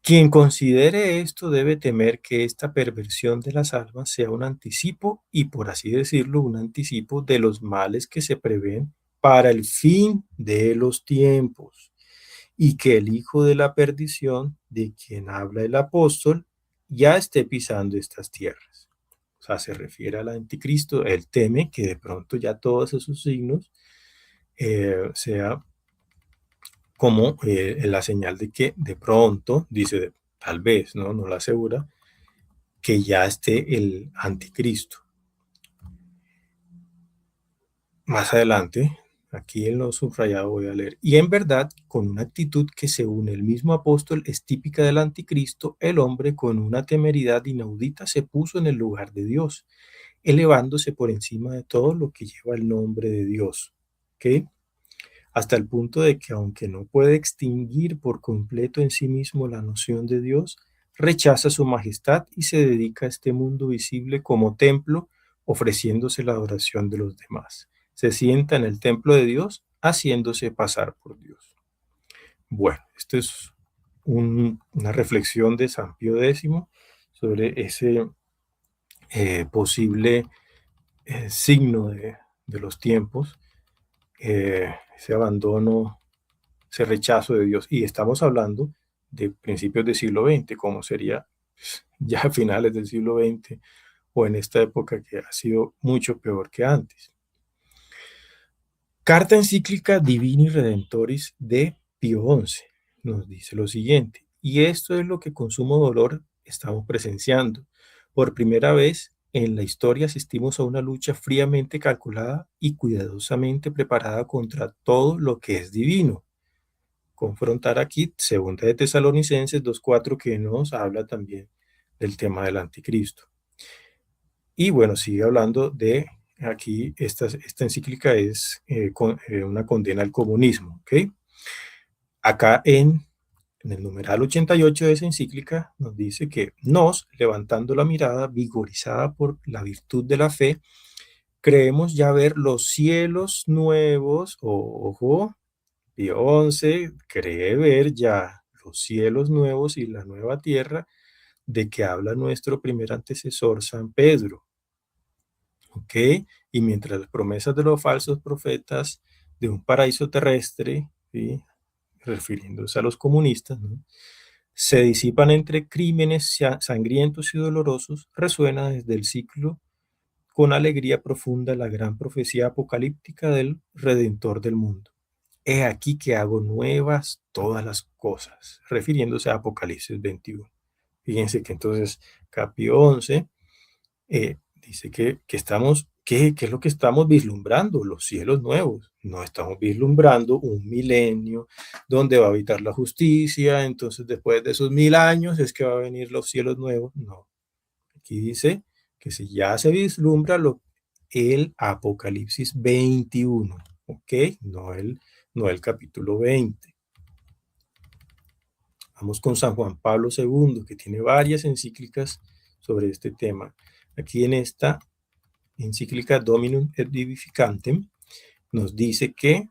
Quien considere esto debe temer que esta perversión de las almas sea un anticipo y, por así decirlo, un anticipo de los males que se prevén para el fin de los tiempos, y que el hijo de la perdición, de quien habla el apóstol, ya esté pisando estas tierras. O sea, se refiere al anticristo. Él teme que de pronto ya todos esos signos sea como la señal de que de pronto, dice, tal vez, ¿no? No lo asegura, que ya esté el anticristo. Más adelante, Aquí en lo subrayado voy a leer. Y en verdad, con una actitud que según el mismo apóstol es típica del anticristo, el hombre con una temeridad inaudita se puso en el lugar de Dios, elevándose por encima de todo lo que lleva el nombre de Dios. ¿Ok? Hasta el punto de que aunque no puede extinguir por completo en sí mismo la noción de Dios, rechaza su majestad y se dedica a este mundo visible como templo, ofreciéndose la adoración de los demás. Se sienta en el templo de Dios, haciéndose pasar por Dios. Bueno, esto es una reflexión de San Pío X sobre ese posible signo de los tiempos, ese abandono, ese rechazo de Dios. Y estamos hablando de principios del siglo XX, como sería ya a finales del siglo XX o en esta época que ha sido mucho peor que antes. Carta encíclica Divini Redentoris de Pío XI nos dice lo siguiente, y esto es lo que con sumo dolor estamos presenciando. Por primera vez en la historia asistimos a una lucha fríamente calculada y cuidadosamente preparada contra todo lo que es divino. Confrontar aquí segunda de Tesalonicenses 2:4 que nos habla también del tema del anticristo. Y bueno, sigue hablando de aquí, esta encíclica es una condena al comunismo, ¿ok? Acá en el numeral 88 de esa encíclica nos dice que nos, levantando la mirada, vigorizada por la virtud de la fe, creemos ya ver los cielos nuevos, ojo, Pío XI cree ver ya los cielos nuevos y la nueva tierra de que habla nuestro primer antecesor San Pedro. ¿Ok? Y mientras las promesas de los falsos profetas de un paraíso terrestre, ¿sí? Refiriéndose a los comunistas, ¿no? Se disipan entre crímenes sangrientos y dolorosos, resuena desde el ciclo con alegría profunda la gran profecía apocalíptica del Redentor del mundo. He aquí que hago nuevas todas las cosas, refiriéndose a Apocalipsis 21. Fíjense que entonces Capítulo 11 dice que estamos, ¿qué es lo que estamos vislumbrando? Los cielos nuevos. No estamos vislumbrando un milenio donde va a habitar la justicia, entonces después de esos 1000 años es que va a venir los cielos nuevos. No, aquí dice que si ya se vislumbra el Apocalipsis 21, ¿ok? No el capítulo 20. Vamos con San Juan Pablo II, que tiene varias encíclicas sobre este tema. Aquí en esta encíclica Dominum et Vivificantem nos dice que,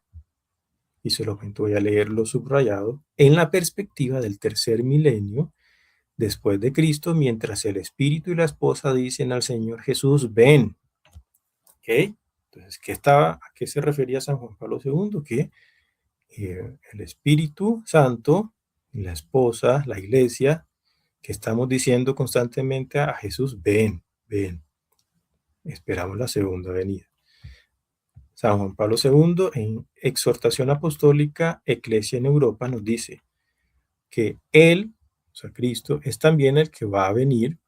y solamente voy a leerlo subrayado, en la perspectiva del tercer milenio después de Cristo, mientras el Espíritu y la esposa dicen al Señor Jesús, ven. ¿Ok? Entonces, ¿a qué se refería San Juan Pablo II? Que el Espíritu Santo, la esposa, la iglesia, que estamos diciendo constantemente a Jesús, ven, ven. Esperamos la segunda venida. San Juan Pablo II, en Exhortación Apostólica Eclesia en Europa, nos dice que Él, o sea, Cristo, es también el que va a venir,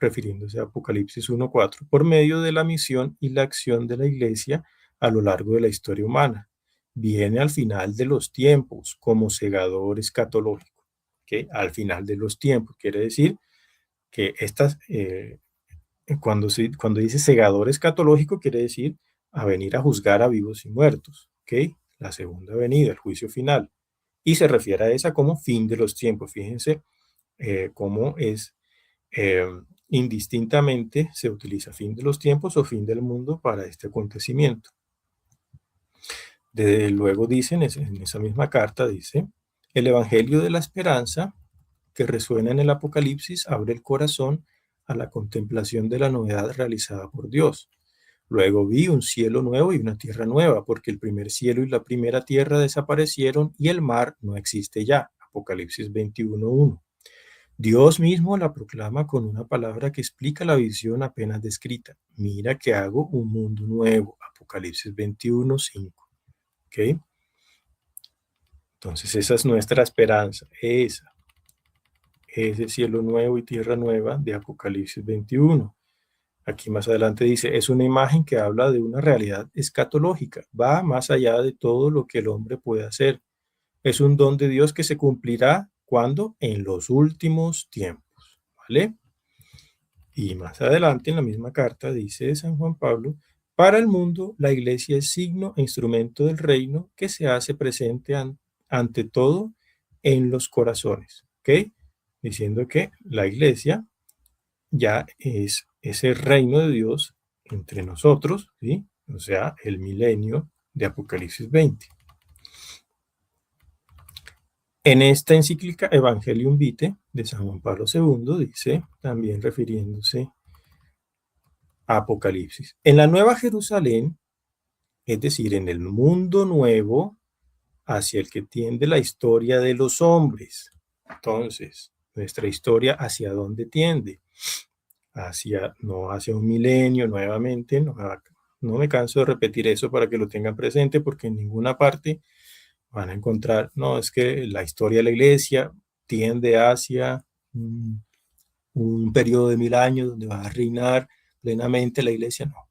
refiriéndose a Apocalipsis 1:4, por medio de la misión y la acción de la Iglesia a lo largo de la historia humana. Viene al final de los tiempos como segador escatológico. ¿Okay? Al final de los tiempos, quiere decir que cuando dice segador escatológico, quiere decir a venir a juzgar a vivos y muertos. ¿Ok? La segunda venida, el juicio final. Y se refiere a esa como fin de los tiempos. Fíjense cómo es eh, indistintamente se utiliza fin de los tiempos o fin del mundo para este acontecimiento. Luego dicen, en esa misma carta, dice, el Evangelio de la Esperanza que resuena en el Apocalipsis abre el corazón a la contemplación de la novedad realizada por Dios. Luego vi un cielo nuevo y una tierra nueva, porque el primer cielo y la primera tierra desaparecieron y el mar no existe ya. Apocalipsis 21:1. Dios mismo la proclama con una palabra que explica la visión apenas descrita. Mira que hago un mundo nuevo. Apocalipsis 21:5. ¿Ok? Entonces esa es nuestra esperanza. Ese cielo nuevo y tierra nueva de Apocalipsis 21. Aquí más adelante dice, es una imagen que habla de una realidad escatológica, va más allá de todo lo que el hombre puede hacer. Es un don de Dios que se cumplirá cuando en los últimos tiempos, ¿vale? Y más adelante en la misma carta dice San Juan Pablo, para el mundo la iglesia es signo e instrumento del reino que se hace presente ante todo en los corazones, ¿ok? Diciendo que la iglesia ya es ese reino de Dios entre nosotros, ¿sí? O sea, el milenio de Apocalipsis 20. En esta encíclica Evangelium Vitae de San Juan Pablo II dice, también refiriéndose a Apocalipsis, en la Nueva Jerusalén, es decir, en el mundo nuevo hacia el que tiende la historia de los hombres. Entonces, nuestra historia hacia dónde tiende? No hacia un milenio nuevamente, no me canso de repetir eso para que lo tengan presente porque en ninguna parte van a encontrar, no, es que la historia de la iglesia tiende hacia un periodo de 1000 años donde va a reinar plenamente la iglesia, no,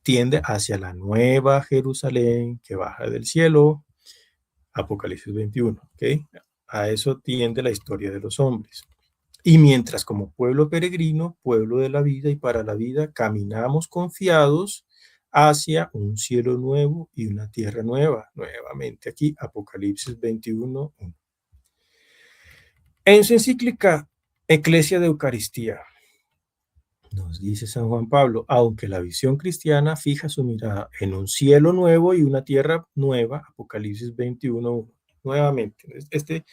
tiende hacia la nueva Jerusalén que baja del cielo, Apocalipsis 21, ¿ok? A eso tiende la historia de los hombres. Y mientras como pueblo peregrino, pueblo de la vida y para la vida, caminamos confiados hacia un cielo nuevo y una tierra nueva. Nuevamente aquí, Apocalipsis 21. En su encíclica Eclesia de Eucaristía, nos dice San Juan Pablo, aunque la visión cristiana fija su mirada en un cielo nuevo y una tierra nueva, Apocalipsis 21. Nuevamente, este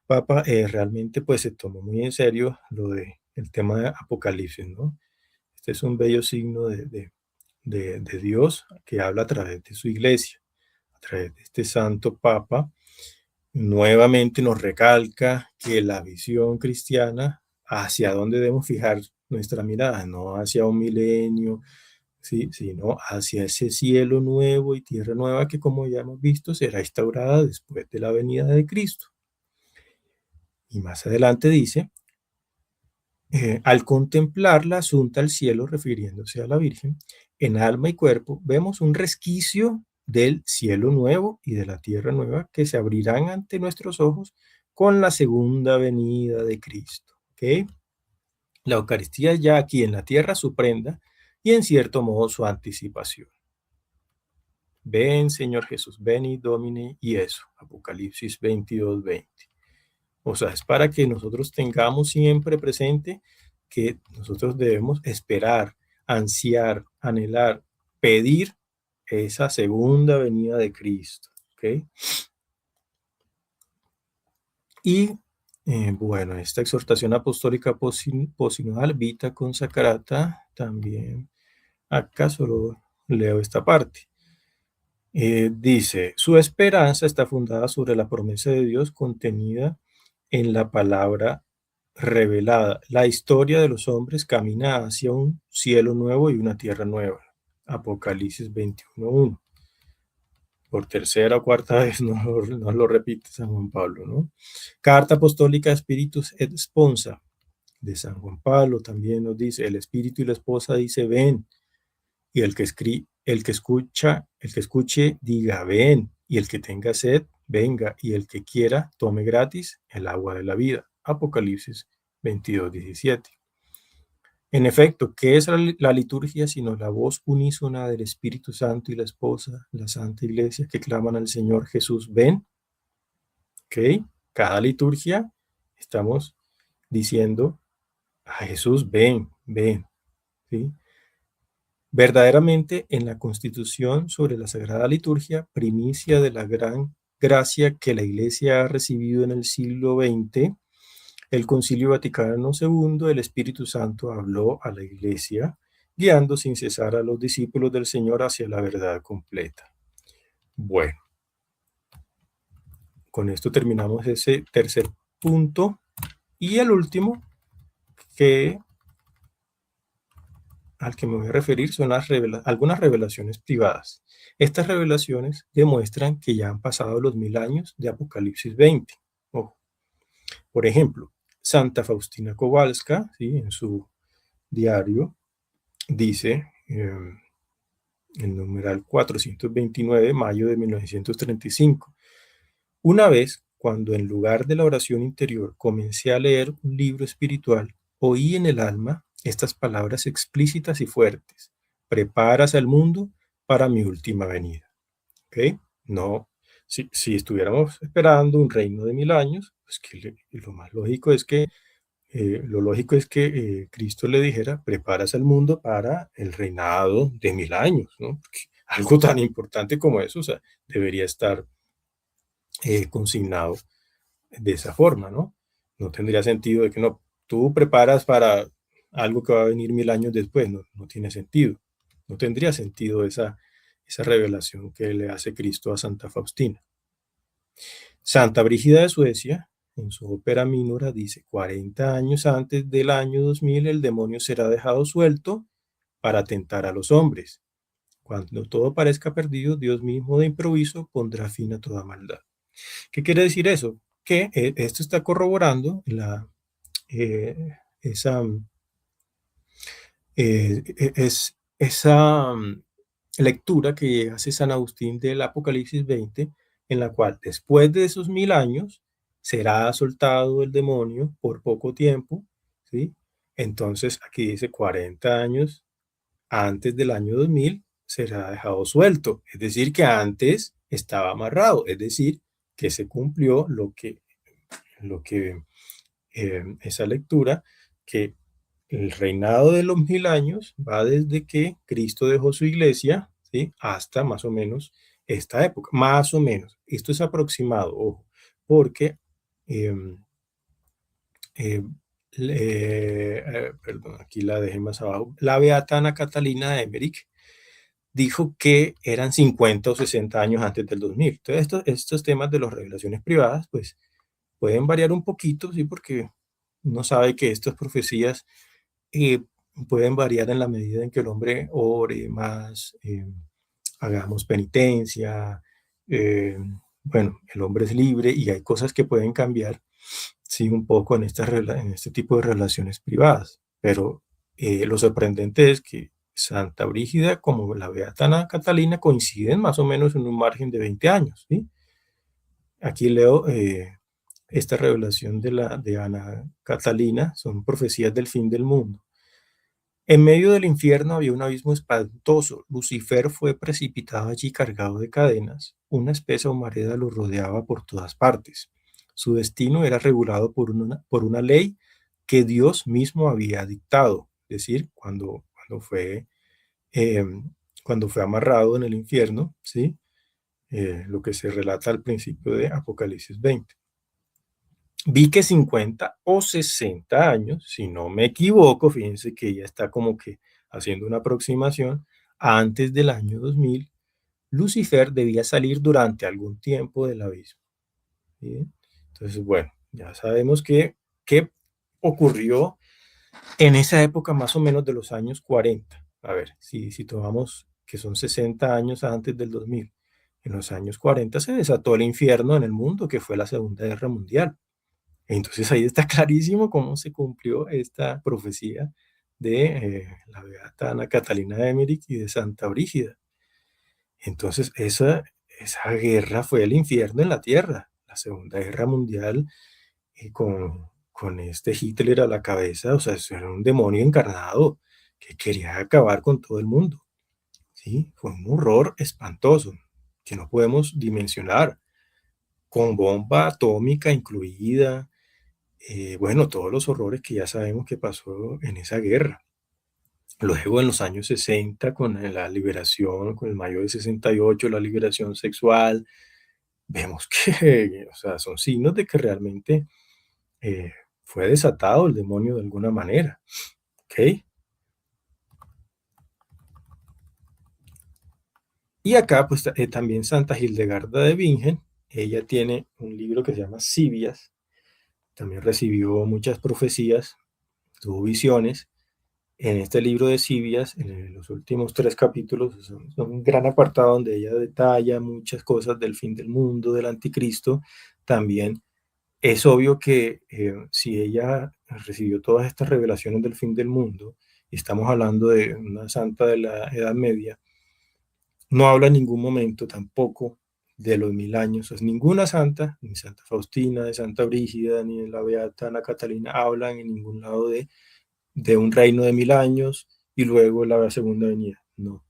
Papa realmente pues se tomó muy en serio el tema de Apocalipsis, ¿no? Este es un bello signo de Dios que habla a través de su iglesia, a través de este santo Papa. Nuevamente nos recalca que la visión cristiana, hacia dónde debemos fijar nuestra mirada, no hacia un milenio, ¿sí? Sino hacia ese cielo nuevo y tierra nueva que, como ya hemos visto, será instaurada después de la venida de Cristo. Y más adelante dice, al contemplar la asunta al cielo, refiriéndose a la Virgen, en alma y cuerpo, vemos un resquicio del cielo nuevo y de la tierra nueva que se abrirán ante nuestros ojos con la segunda venida de Cristo. ¿Okay? La Eucaristía ya aquí en la tierra su prenda y en cierto modo su anticipación. Ven, Señor Jesús, veni Domine, y eso, Apocalipsis 22:20. O sea, es para que nosotros tengamos siempre presente que nosotros debemos esperar, ansiar, anhelar, pedir esa segunda venida de Cristo. ¿Ok? Y bueno, esta exhortación apostólica posinodal, Vita Consacrata, también acá solo leo esta parte. Dice, su esperanza está fundada sobre la promesa de Dios contenida en la palabra revelada. La historia de los hombres camina hacia un cielo nuevo y una tierra nueva. Apocalipsis 21:1. Por tercera o cuarta vez nos lo repite San Juan Pablo, ¿no? Carta Apostólica Spiritus et Sponsa de San Juan Pablo también nos dice, el espíritu y la esposa dice, ven, y el que escuche, diga, ven, y el que tenga sed, venga, y el que quiera, tome gratis el agua de la vida. Apocalipsis 22:17. En efecto, ¿qué es la liturgia sino la voz unísona del Espíritu Santo y la esposa, la Santa Iglesia, que claman al Señor Jesús, ven? ¿Ok? Cada liturgia estamos diciendo a Jesús, ven, ven. ¿Sí? Verdaderamente, en la Constitución sobre la Sagrada Liturgia, primicia de la gran gracia que la Iglesia ha recibido en el siglo XX, el Concilio Vaticano II, el Espíritu Santo habló a la Iglesia, guiando sin cesar a los discípulos del Señor hacia la verdad completa. Bueno, con esto terminamos ese tercer punto y el último al que me voy a referir son algunas revelaciones privadas. Estas revelaciones demuestran que ya han pasado los 1000 años de Apocalipsis 20. Ojo. Por ejemplo, Santa Faustina Kowalska, ¿sí? en su diario, dice el numeral 429, mayo de 1935. Una vez, cuando en lugar de la oración interior comencé a leer un libro espiritual, oí en el alma estas palabras explícitas y fuertes: preparas al mundo para mi última venida. ¿Ok? No, si estuviéramos esperando un reino de 1000 años, pues lo más lógico es que Cristo le dijera: preparas al mundo para el reinado de 1000 años, ¿no? Porque algo tan importante como eso, o sea, debería estar consignado de esa forma, ¿no? No tendría sentido de que no, tú preparas para algo que va a venir 1000 años después, no, no tiene sentido. No tendría sentido esa revelación que le hace Cristo a Santa Faustina. Santa Brígida de Suecia, en su ópera Minora, dice: 40 años antes del año 2000 el demonio será dejado suelto para tentar a los hombres. Cuando todo parezca perdido, Dios mismo de improviso pondrá fin a toda maldad. ¿Qué quiere decir eso? Que esto está corroborando esa, esa lectura que hace San Agustín del Apocalipsis 20, en la cual después de esos 1000 años será soltado el demonio por poco tiempo, ¿sí? Entonces aquí dice 40 años antes del año 2000 será dejado suelto, es decir, que antes estaba amarrado, es decir, que se cumplió lo que esa lectura, que el reinado de los 1000 años va desde que Cristo dejó su iglesia, ¿sí? Hasta más o menos esta época, más o menos. Esto es aproximado, ojo, porque, eh, eh, perdón, aquí la dejé más abajo, la beata Ana Catalina de Emmerich dijo que eran 50 o 60 años antes del 2000. Entonces, estos temas de las revelaciones privadas, pues pueden variar un poquito, ¿sí? Porque uno sabe que estas profecías eh, pueden variar en la medida en que el hombre ore más, hagamos penitencia. eh, bueno, el hombre es libre y hay cosas que pueden cambiar, sí, un poco en este tipo de relaciones privadas. Pero lo sorprendente es que Santa Brígida como la Beata Ana Catalina coinciden más o menos en un margen de 20 años, ¿sí? Aquí leo esta revelación de Ana Catalina, son profecías del fin del mundo. En medio del infierno había un abismo espantoso. Lucifer fue precipitado allí cargado de cadenas. Una espesa humareda lo rodeaba por todas partes. Su destino era regulado por una ley que Dios mismo había dictado. Es decir, eh, cuando fue amarrado en el infierno, ¿sí? Lo que se relata al principio de Apocalipsis 20. Vi que 50 o 60 años, si no me equivoco, fíjense que ella está como que haciendo una aproximación, antes del año 2000, Lucifer debía salir durante algún tiempo del abismo, ¿sí? Entonces, bueno, ya sabemos qué ocurrió en esa época más o menos de los años 40. A ver, si tomamos que son 60 años antes del 2000, en los años 40 se desató el infierno en el mundo, que fue la Segunda Guerra Mundial. Entonces ahí está clarísimo cómo se cumplió esta profecía de la beata Ana Catalina de Emmerich y de Santa Brígida. Entonces esa guerra fue el infierno en la tierra, la Segunda Guerra Mundial, con este Hitler a la cabeza, o sea, eso era un demonio encarnado que quería acabar con todo el mundo, ¿sí? Fue un horror espantoso que no podemos dimensionar, con bomba atómica incluida. Bueno, todos los horrores que ya sabemos que pasó en esa guerra. Luego, en los años 60, con la liberación, con el mayo de 68, la liberación sexual, vemos que, o sea, son signos de que realmente eh, fue desatado el demonio de alguna manera. ¿Ok? Y acá, pues también Santa Hildegarda de Bingen, ella tiene un libro que se llama Sibias, también recibió muchas profecías, tuvo visiones. En este libro de Sibias, en los últimos 3 capítulos, son un gran apartado donde ella detalla muchas cosas del fin del mundo, del anticristo. También es obvio que si ella recibió todas estas revelaciones del fin del mundo y estamos hablando de una santa de la Edad Media, no habla en ningún momento tampoco de los 1000 años. O sea, ninguna santa, ni Santa Faustina, de Santa Brígida, ni de la Beata Ana Catalina, hablan en ningún lado de un reino de 1000 años y luego la segunda venida. No,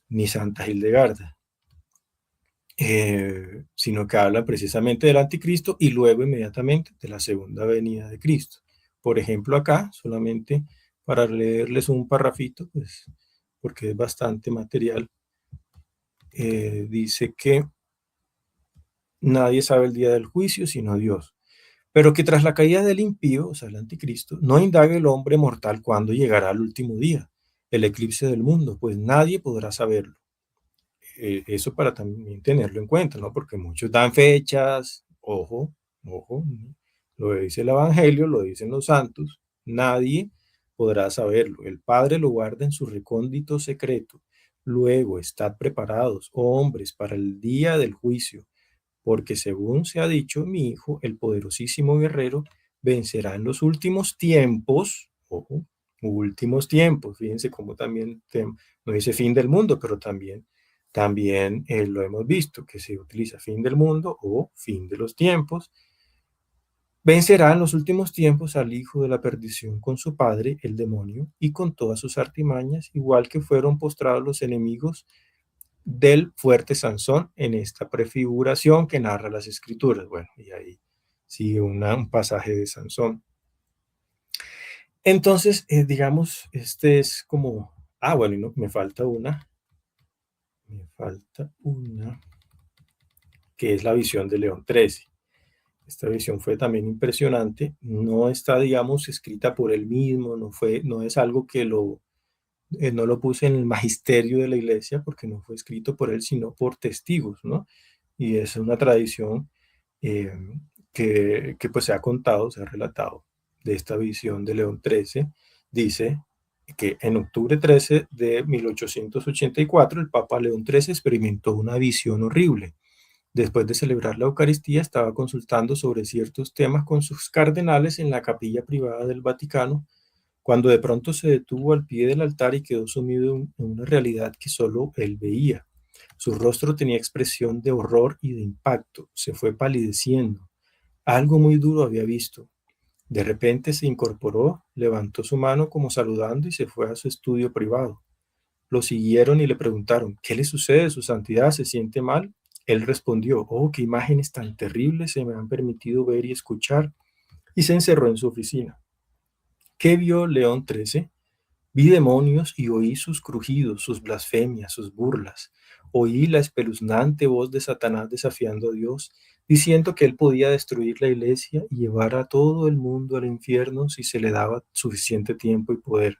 ni Santa Hildegarda, sino que hablan precisamente del anticristo y luego inmediatamente de la segunda venida de Cristo. Por ejemplo, acá, solamente para leerles un parrafito, pues, porque es bastante material, dice que nadie sabe el día del juicio sino Dios, pero que tras la caída del impío, o sea, el anticristo, no indague el hombre mortal cuándo llegará el último día, el eclipse del mundo, pues nadie podrá saberlo. Eso para también tenerlo en cuenta, ¿no? Porque muchos dan fechas, ojo, ojo, lo dice el Evangelio, lo dicen los santos, nadie podrá saberlo. El Padre lo guarda en su recóndito secreto. Luego, estad preparados, oh hombres, para el día del juicio, porque según se ha dicho, mi hijo, el poderosísimo guerrero, vencerá en los últimos tiempos, ojo, últimos tiempos, fíjense cómo también no dice fin del mundo, pero también lo hemos visto, que se utiliza fin del mundo o fin de los tiempos. Vencerá en los últimos tiempos al hijo de la perdición con su padre, el demonio, y con todas sus artimañas, igual que fueron postrados los enemigos del fuerte Sansón en esta prefiguración que narra las escrituras. Bueno, y ahí sigue un pasaje de Sansón. Entonces, digamos, este es como, bueno, y no, me falta una, que es la visión de León XIII. Esta visión fue también impresionante, no está, digamos, escrita por él mismo, no es algo que no lo puse en el magisterio de la iglesia porque no fue escrito por él, sino por testigos, ¿no? Y es una tradición eh, que pues se ha contado, se ha relatado de esta visión de León XIII. Dice que en octubre 13 de 1884 el Papa León XIII experimentó una visión horrible. Después de celebrar la Eucaristía, estaba consultando sobre ciertos temas con sus cardenales en la capilla privada del Vaticano, cuando de pronto se detuvo al pie del altar y quedó sumido en una realidad que solo él veía. Su rostro tenía expresión de horror y de impacto, se fue palideciendo. Algo muy duro había visto. De repente se incorporó, levantó su mano como saludando y se fue a su estudio privado. Lo siguieron y le preguntaron, ¿qué le sucede, su santidad? ¿Se siente mal? Él respondió, oh, qué imágenes tan terribles se me han permitido ver y escuchar, y se encerró en su oficina. ¿Qué vio León XIII? Vi demonios y oí sus crujidos, sus blasfemias, sus burlas. Oí la espeluznante voz de Satanás desafiando a Dios, diciendo que él podía destruir la iglesia y llevar a todo el mundo al infierno si se le daba suficiente tiempo y poder.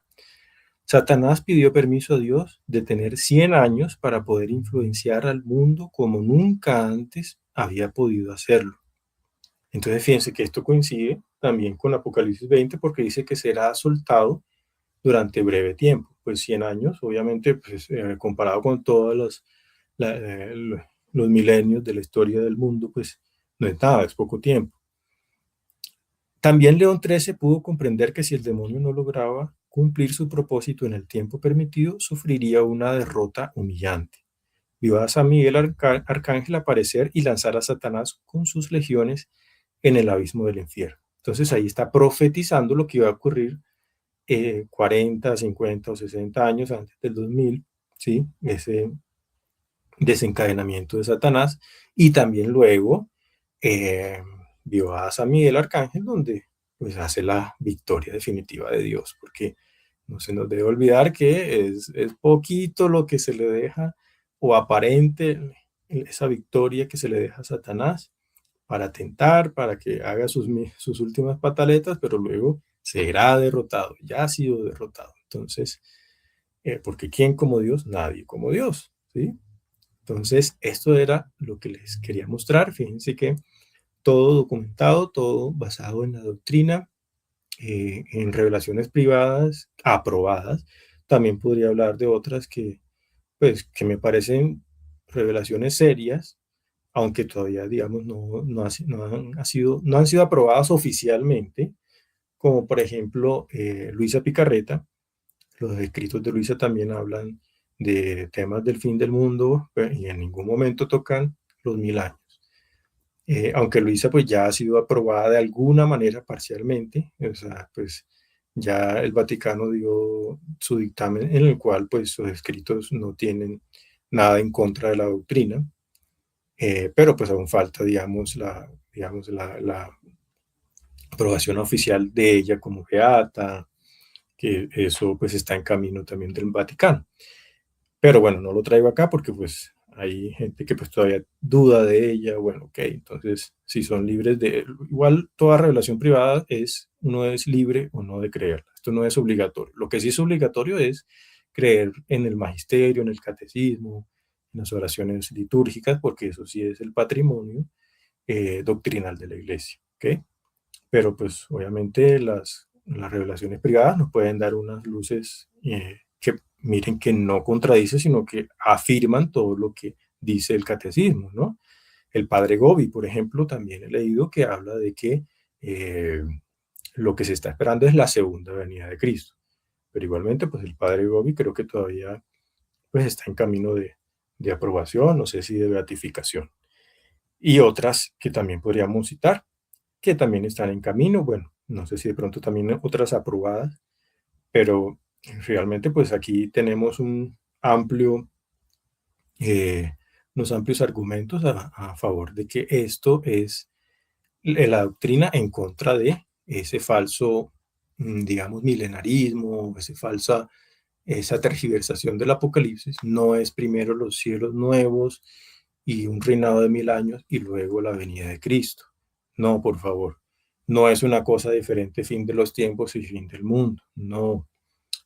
Satanás pidió permiso a Dios de tener 100 años para poder influenciar al mundo como nunca antes había podido hacerlo. Entonces fíjense que esto coincide también con Apocalipsis 20 porque dice que será soltado durante breve tiempo. Pues 100 años, obviamente, pues, comparado con todos los milenios de la historia del mundo, pues no es nada, es poco tiempo. También León XIII pudo comprender que si el demonio no lograba cumplir su propósito en el tiempo permitido, sufriría una derrota humillante. Vio a San Miguel Arcángel aparecer y lanzar a Satanás con sus legiones en el abismo del infierno. Entonces ahí está profetizando lo que iba a ocurrir 40, 50 o 60 años antes del 2000, ¿sí? Ese desencadenamiento de Satanás. Y también luego eh, vio a San Miguel Arcángel, donde pues hace la victoria definitiva de Dios, porque no se nos debe olvidar que es poquito lo que se le deja o aparente esa victoria que se le deja a Satanás para tentar, para que haga sus últimas pataletas, pero luego será derrotado, ya ha sido derrotado. Entonces, porque ¿quién como Dios? Nadie como Dios, ¿sí? Entonces, esto era lo que les quería mostrar. Fíjense que todo documentado, todo basado en la doctrina, en revelaciones privadas aprobadas. También podría hablar de otras pues, que me parecen revelaciones serias, aunque todavía, digamos, no han sido aprobadas oficialmente, como por ejemplo Luisa Picarreta, Los escritos de Luisa también hablan de temas del fin del mundo, y en ningún momento tocan los 1000 años. Aunque Luisa pues ya ha sido aprobada de alguna manera parcialmente, o sea, pues ya el Vaticano dio su dictamen en el cual pues sus escritos no tienen nada en contra de la doctrina, pero pues aún falta, digamos, la aprobación oficial de ella como beata, que eso pues está en camino también del Vaticano. Pero bueno, no lo traigo acá porque pues hay gente que pues todavía duda de ella. Bueno, ok, entonces si son libres de... Igual toda revelación privada es, uno es libre o no de creerla. Esto no es obligatorio. Lo que sí es obligatorio es creer en el magisterio, en el catecismo, en las oraciones litúrgicas, porque eso sí es el patrimonio doctrinal de la iglesia. ¿Ok? Pero pues obviamente las revelaciones privadas nos pueden dar unas luces que miren que no contradice, sino que afirman todo lo que dice el catecismo, ¿no? El padre Gobi, por ejemplo, también he leído que habla de que eh, lo que se está esperando es la segunda venida de Cristo. Pero igualmente, pues el padre Gobi creo que todavía pues está en camino de aprobación, no sé si de beatificación. Y otras que también podríamos citar, que también están en camino. Bueno, no sé si de pronto también otras aprobadas, pero realmente pues aquí tenemos eh, unos amplios argumentos a favor de que esto es la doctrina en contra de ese falso, digamos, milenarismo, esa tergiversación del Apocalipsis. No es primero los cielos nuevos y un reinado de 1000 años y luego la venida de Cristo. No, por favor. No es una cosa diferente, fin de los tiempos y fin del mundo. No,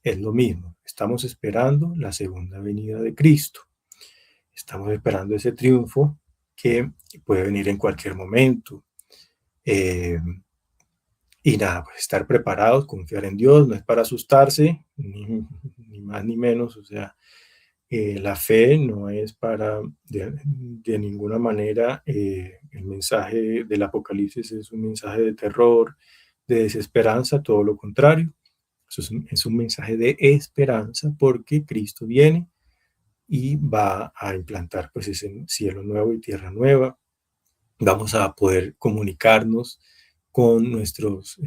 es lo mismo. Estamos esperando la segunda venida de Cristo. Estamos esperando ese triunfo que puede venir en cualquier momento. Eh, y nada, pues estar preparados, confiar en Dios, no es para asustarse, ni más ni menos. O sea, la fe no es para, de ninguna manera, el mensaje del Apocalipsis es un mensaje de terror, de desesperanza, todo lo contrario. Eso es un mensaje de esperanza porque Cristo viene y va a implantar pues ese cielo nuevo y tierra nueva. Vamos a poder comunicarnos con nuestros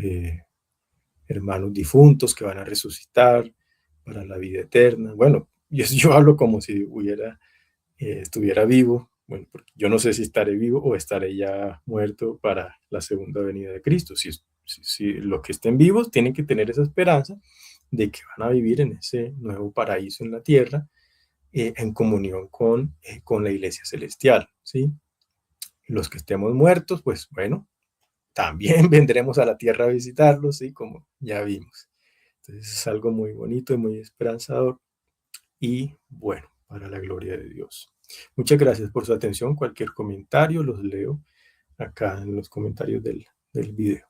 hermanos difuntos que van a resucitar para la vida eterna. Bueno, yo hablo como si estuviera vivo. Bueno, porque yo no sé si estaré vivo o estaré ya muerto para la segunda venida de Cristo. Si los que estén vivos tienen que tener esa esperanza de que van a vivir en ese nuevo paraíso en la tierra, en comunión con la iglesia celestial, ¿sí? Los que estemos muertos, pues bueno, también vendremos a la tierra a visitarlos, ¿sí? Como ya vimos. Entonces es algo muy bonito y muy esperanzador y bueno, para la gloria de Dios. Muchas gracias por su atención. Cualquier comentario los leo acá en los comentarios del video.